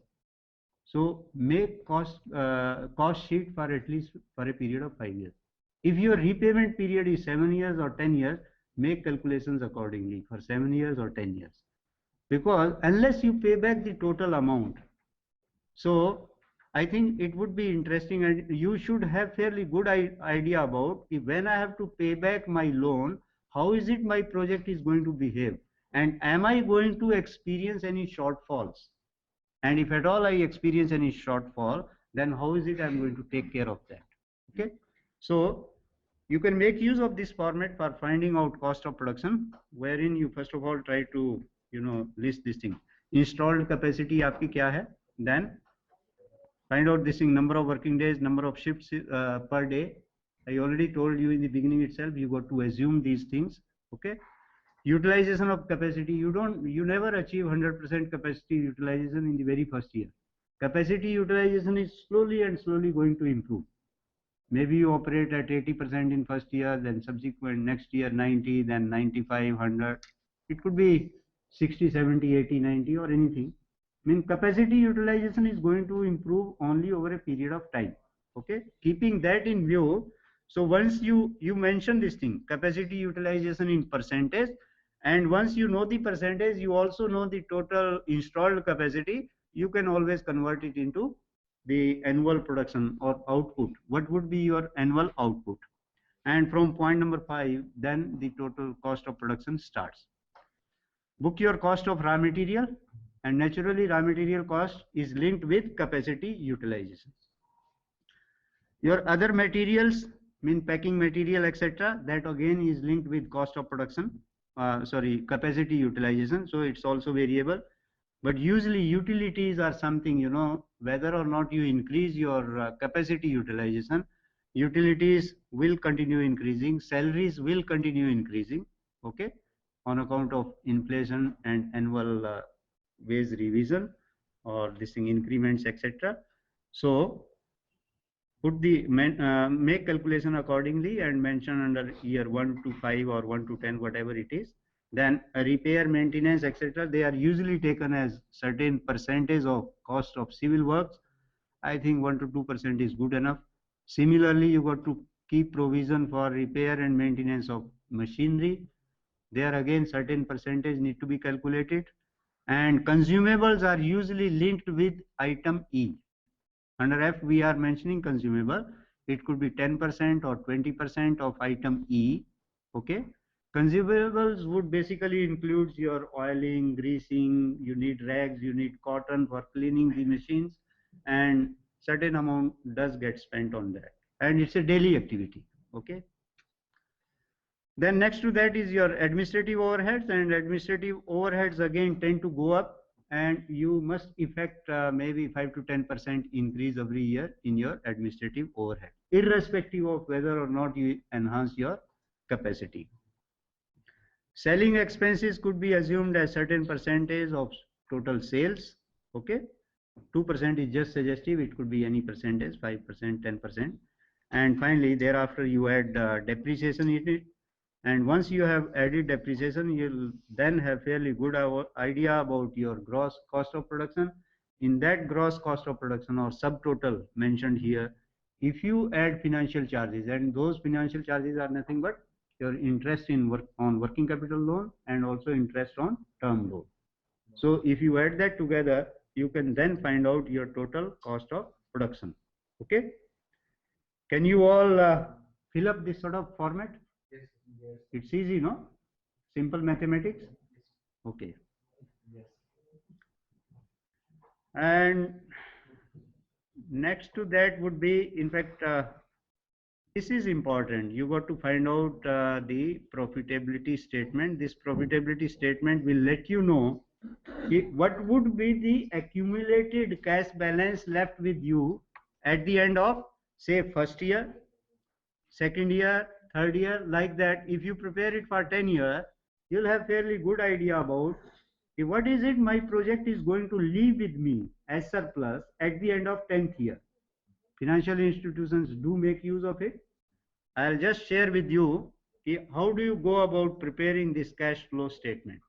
so make cost sheet for at least for a period of 5 years. If your repayment period is 7 years or 10 years, make calculations accordingly for 7 years or 10 years. Because unless you pay back the total amount, so I think it would be interesting, and you should have fairly good idea about if when I have to pay back my loan, how is it my project is going to behave, and am I going to experience any shortfalls, and if at all I experience any shortfall, then how is it I'm going to take care of that. Okay. So you can make use of this format for finding out cost of production, wherein you first of all try to list this thing. Installed capacity aapki kya hai, then find out this thing, number of working days, number of shifts per day. I already told you in the beginning itself, you got to assume these things. Okay. Utilization of capacity, you never achieve 100% capacity utilization in the very first year. Capacity utilization is slowly going to improve. Maybe you operate at 80% in first year, then subsequent next year 90, then 95, 100. It could be 60, 70, 80, 90 or anything. Capacity utilization is going to improve only over a period of time. Okay, keeping that in view, so once you mention this thing, capacity utilization in percentage, and once you know the percentage, you also know the total installed capacity, you can always convert it into the annual production or output. What would be your annual output? And from point number 5, then the total cost of production starts. Book your cost of raw material, and naturally raw material cost is linked with capacity utilization. Your other materials, packing material, etc., that again is linked with cost of production, capacity utilization, so it's also variable. But usually utilities are something whether or not you increase your capacity utilization, utilities will continue increasing, salaries will continue increasing, okay, on account of inflation and annual wage revision or this thing increments, etc. So put the make calculation accordingly and mention under year 1 to 5 or 1 to 10, whatever it is. Then a repair, maintenance, etc. They are usually taken as certain percentage of cost of civil works. I think 1 to 2% is good enough. Similarly, you got to keep provision for repair and maintenance of machinery. There again certain percentage need to be calculated. And consumables are usually linked with item E. Under F, we are mentioning consumable. It could be 10% or 20% of item E. Okay. Consumables would basically include your oiling, greasing, you need rags, you need cotton for cleaning the machines, and certain amount does get spent on that. And it's a daily activity. Okay. Then next to that is your administrative overheads, and administrative overheads again tend to go up, and you must effect maybe 5 to 10% increase every year in your administrative overhead, irrespective of whether or not you enhance your capacity. Selling expenses could be assumed as certain percentage of total sales. Okay, 2% is just suggestive. It could be any percentage, 5%, 10%. And finally, thereafter you add depreciation in it. And once you have added depreciation, you'll then have fairly good idea about your gross cost of production. In that gross cost of production or subtotal mentioned here, if you add financial charges, and those financial charges are nothing but your interest in working capital loan and also interest on term loan. So if you add that together, you can then find out your total cost of production. Okay. Can you all fill up this sort of format? Yes. Yes. It's easy, no? Simple mathematics. Okay. Yes. And next to that would be, in fact, this is important. You got to find out the profitability statement. This profitability statement will let you know what would be the accumulated cash balance left with you at the end of, say, first year, second year, third year, like that. If you prepare it for 10 years, you'll have fairly good idea about what is it my project is going to leave with me as surplus at the end of 10th year. Financial institutions do make use of it. I'll just share with you how do you go about preparing this cash flow statement.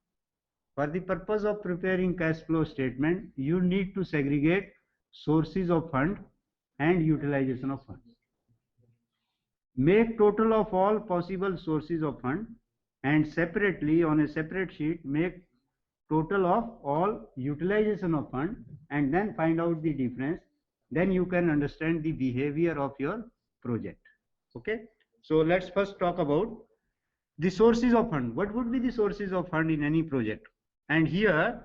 For the purpose of preparing cash flow statement, you need to segregate sources of fund and utilization of funds. Make total of all possible sources of fund, and separately on a separate sheet make total of all utilization of fund, and then find out the difference. Then you can understand the behavior of your project. Okay. So let's first talk about the sources of fund. What would be the sources of fund in any project? And here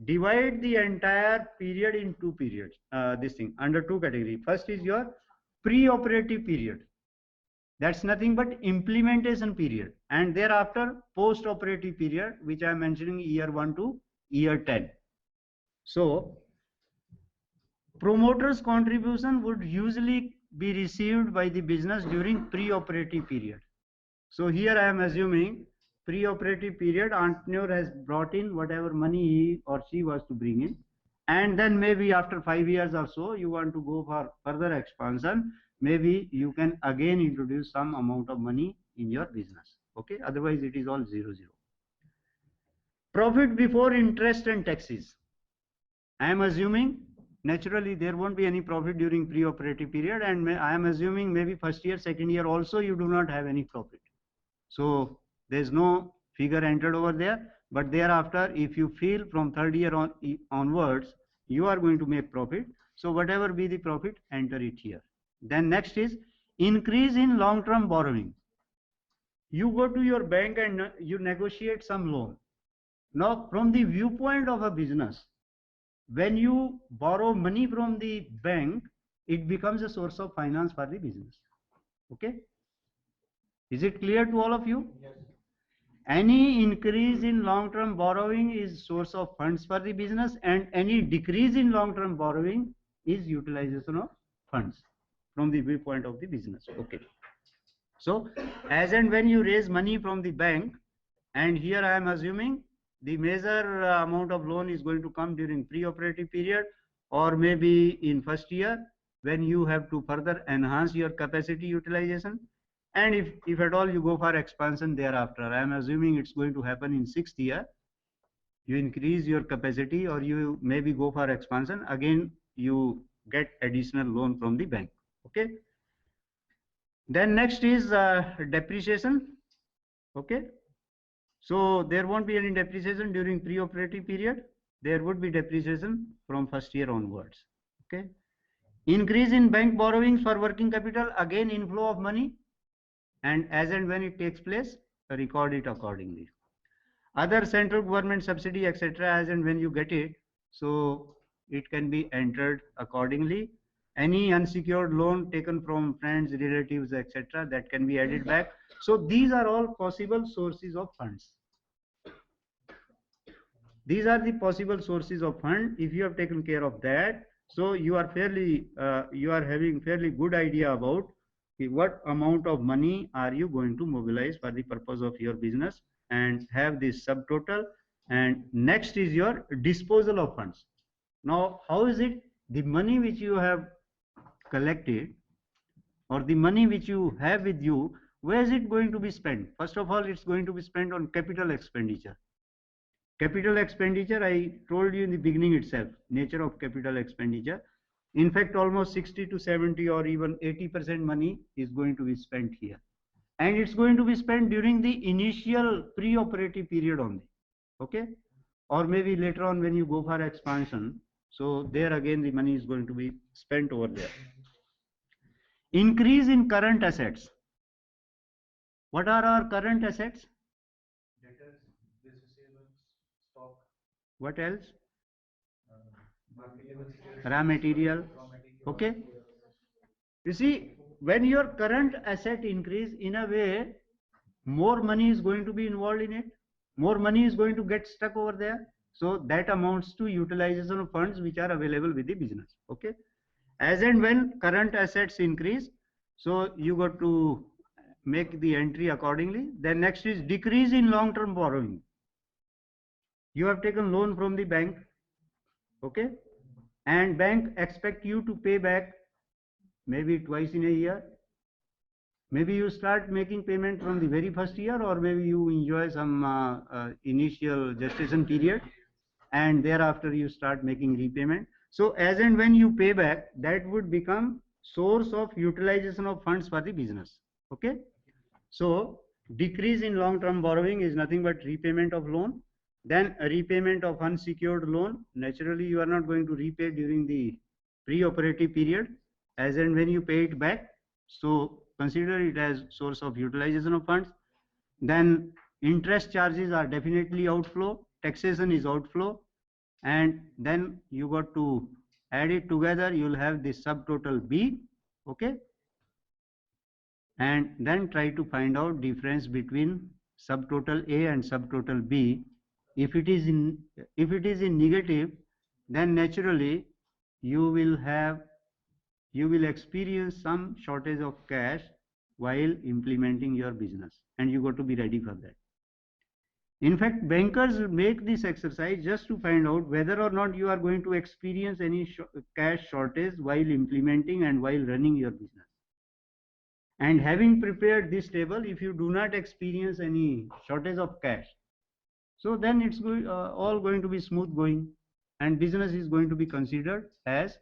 divide the entire period in two periods. This thing under two categories. First is your pre-operative period. That's nothing but implementation period, and thereafter post-operative period, which I am mentioning year 1 to year 10. So promoters' contribution would usually be received by the business during pre-operative period. So here I am assuming pre-operative period, entrepreneur has brought in whatever money he or she was to bring in, and then maybe after 5 years or so you want to go for further expansion. Maybe you can again introduce some amount of money in your business. Okay, otherwise it is all 0, 0. Profit before interest and taxes. I am assuming naturally there won't be any profit during pre-operative period, and I am assuming maybe first year, second year also you do not have any profit. So there's no figure entered over there, but thereafter if you feel from third year onwards you are going to make profit, so whatever be the profit, enter it here. Then next is increase in long-term borrowing. You go to your bank and you negotiate some loan. Now from the viewpoint of a business, when you borrow money from the bank, it becomes a source of finance for the business. Okay, is it clear to all of you? Yes. Any increase in long-term borrowing is source of funds for the business, and any decrease in long-term borrowing is utilization of funds from the viewpoint of the business. Okay. So as and when you raise money from the bank, and here I am assuming the major amount of loan is going to come during pre-operative period or maybe in first year when you have to further enhance your capacity utilization, and if at all you go for expansion thereafter, I am assuming it's going to happen in 6th year, you increase your capacity or you maybe go for expansion, again you get additional loan from the bank. Okay. Then next is depreciation. Okay. So there won't be any depreciation during pre-operative period. There would be depreciation from first year onwards. Okay. Increase in bank borrowings for working capital, again inflow of money, and as and when it takes place, record it accordingly. Other central government subsidy, etc., as and when you get it, so it can be entered accordingly. Any unsecured loan taken from friends, relatives, etc., that can be added back. So these are all possible sources of funds. These are the possible sources of fund. If you have taken care of that, so you are having fairly good idea about what amount of money are you going to mobilize for the purpose of your business and have this subtotal. And next is your disposal of funds. Now, how is it the money which you have collected or the money which you have with you, where is it going to be spent? First of all, it's going to be spent on capital expenditure. Capital expenditure, I told you in the beginning itself, nature of capital expenditure. In fact, almost 60 to 70 or even 80% money is going to be spent here. And it's going to be spent during the initial pre-operative period only. Okay. Or maybe later on when you go for expansion. So there again the money is going to be spent over there. Increase in current assets. What are our current assets? Debtors, receivables, stock. What else? Marketable securities, Raw material. Okay. You see, when your current asset increase, in a way, more money is going to be involved in it. More money is going to get stuck over there. So that amounts to utilization of funds which are available with the business. Okay. As and when current assets increase, so you got to make the entry accordingly. Then next is decrease in long-term borrowing. You have taken loan from the bank. Okay. And bank expect you to pay back maybe twice in a year. Maybe you start making payment from the very first year, or maybe you enjoy some initial gestation period and thereafter you start making repayment. So as and when you pay back, that would become source of utilization of funds for the business. Okay. So decrease in long-term borrowing is nothing but repayment of loan. Then a repayment of unsecured loan. Naturally, you are not going to repay during the pre-operative period. As and when you pay it back, so consider it as source of utilization of funds. Then interest charges are definitely outflow. Taxation is outflow. And then you got to add it together. You will have the subtotal B. Okay. And then try to find out difference between subtotal A and subtotal B. If it is in negative, then naturally you will experience some shortage of cash while implementing your business, and you got to be ready for that. In fact, bankers make this exercise just to find out whether or not you are going to experience any cash shortage while implementing and while running your business. And having prepared this table, if you do not experience any shortage of cash, so then it's all going to be smooth going, and business is going to be considered as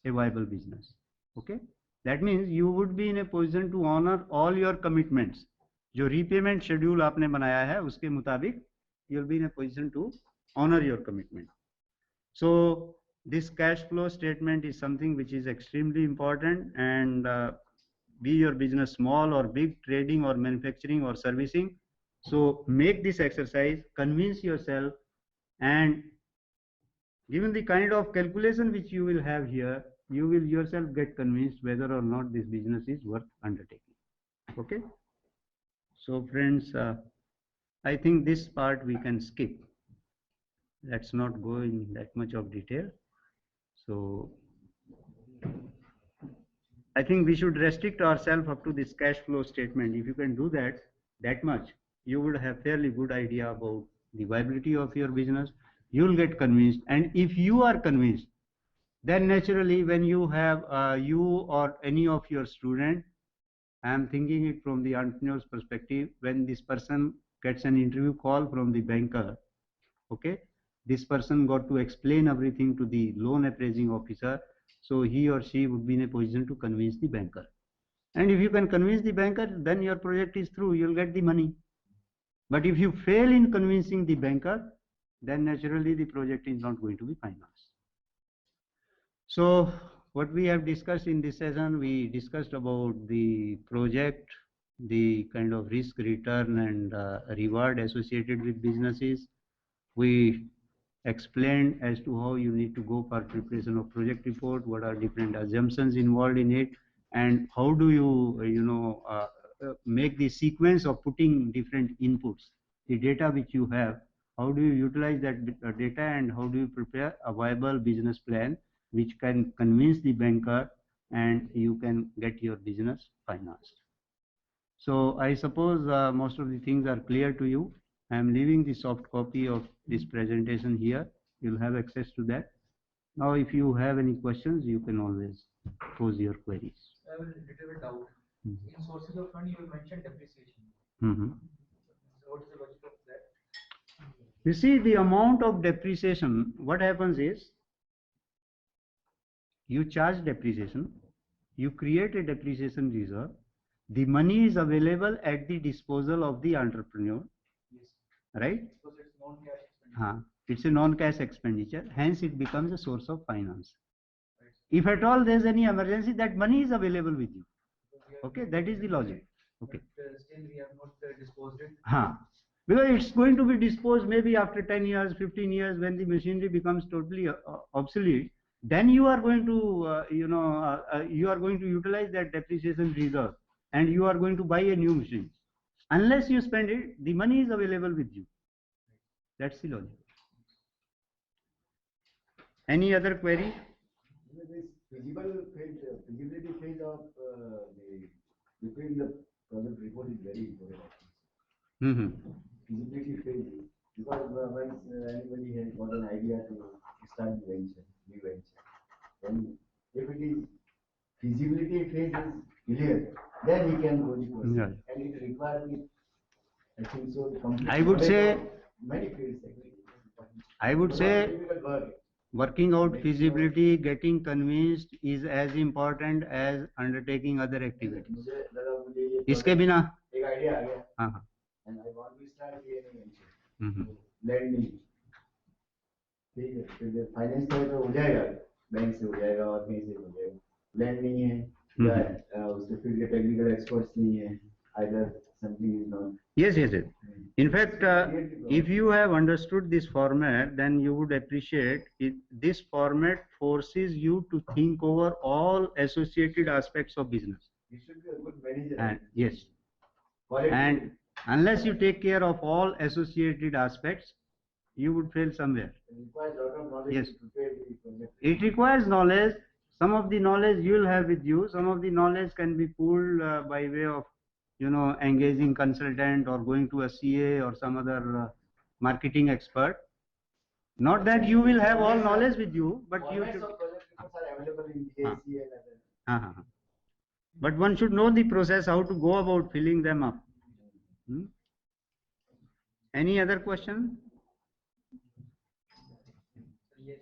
a viable business. Okay. That means you would be in a position to honor all your commitments. जो repayment schedule आपने बनाया है उसके मुताबिक you will be in a position to honor your commitment. So this cash flow statement is something which is extremely important, and be your business small or big, trading or manufacturing or servicing. So make this exercise, convince yourself, and given the kind of calculation which you will have here, you will yourself get convinced whether or not this business is worth undertaking. Okay. So friends, I think this part we can skip. Let's not go in that much of detail. So I think we should restrict ourselves up to this cash flow statement. If you can do that much, you would have fairly good idea about the viability of your business. You'll get convinced, and if you are convinced, then naturally when you have you or any of your student, I am thinking it from the entrepreneur's perspective, when this person gets an interview call from the banker, okay, this person got to explain everything to the loan appraising officer, so he or she would be in a position to convince the banker. And if you can convince the banker, then your project is through, you'll get the money. But if you fail in convincing the banker, then naturally the project is not going to be financed. So what we have discussed in this session, we discussed about the project, the kind of risk, return and reward associated with businesses. We explained as to how you need to go for preparation of project report, what are different assumptions involved in it, and how do you make the sequence of putting different inputs, the data which you have, how do you utilize that data, and how do you prepare a viable business plan which can convince the banker and you can get your business financed. So I suppose most of the things are clear to you. I am leaving the soft copy of this presentation here. You'll have access to that. Now, if you have any questions, you can always pose your queries. I have a little bit doubt. In sources of fund, you mentioned depreciation. So what is the logic of that? You see, the amount of depreciation, what happens is, you charge depreciation, you create a depreciation reserve, the money is available at the disposal of the entrepreneur, Yes. right? Because it's non-cash expenditure. It's a non-cash expenditure, hence it becomes a source of finance. Right. If at all there is any emergency, that money is available with you. Okay, that is the logic. Okay. But still we have not disposed it. Because it's going to be disposed maybe after 10 years, 15 years, when the machinery becomes totally obsolete. Then you are going to, you are going to utilize that depreciation reserve, and you are going to buy a new machine. Unless you spend it, the money is available with you. That's the logic. Any other query? This feasibility phase of between the project report is very important. Feasibility phase, because once anybody has got an idea to start new venture, then if it is feasibility phase is clear, then he can go the process. Yeah. And it requires, I think so, I would say many fields. I would say working out feasibility, getting convinced is as important as undertaking other activities. इसके बिना एक idea आ गया, हाँ, and I want to start venture. Lending, ठीक है, फिर finance तो हो जाएगा, बैंक से हो जाएगा और कहीं से हो जाएगा. लैंडिंग है, या उसके फील्ड के टेक्निकल एक्सपर्ट्स नहीं है, either something is not. Yes. In fact, if you have understood this format, then you would appreciate it. This format forces you to think over all associated aspects of business. You should be a good manager. And yes, and unless you take care of all associated aspects, you would fail somewhere. It requires a lot of knowledge. Yes. To prepare the project. It requires knowledge. Some of the knowledge you will have with you. Some of the knowledge can be pulled by way of, engaging consultant or going to a CA or some other marketing expert. Not that you will have all knowledge with you, but you should. Project reports are available in DAC and other. But one should know the process, how to go about filling them up. Any other question? Yes.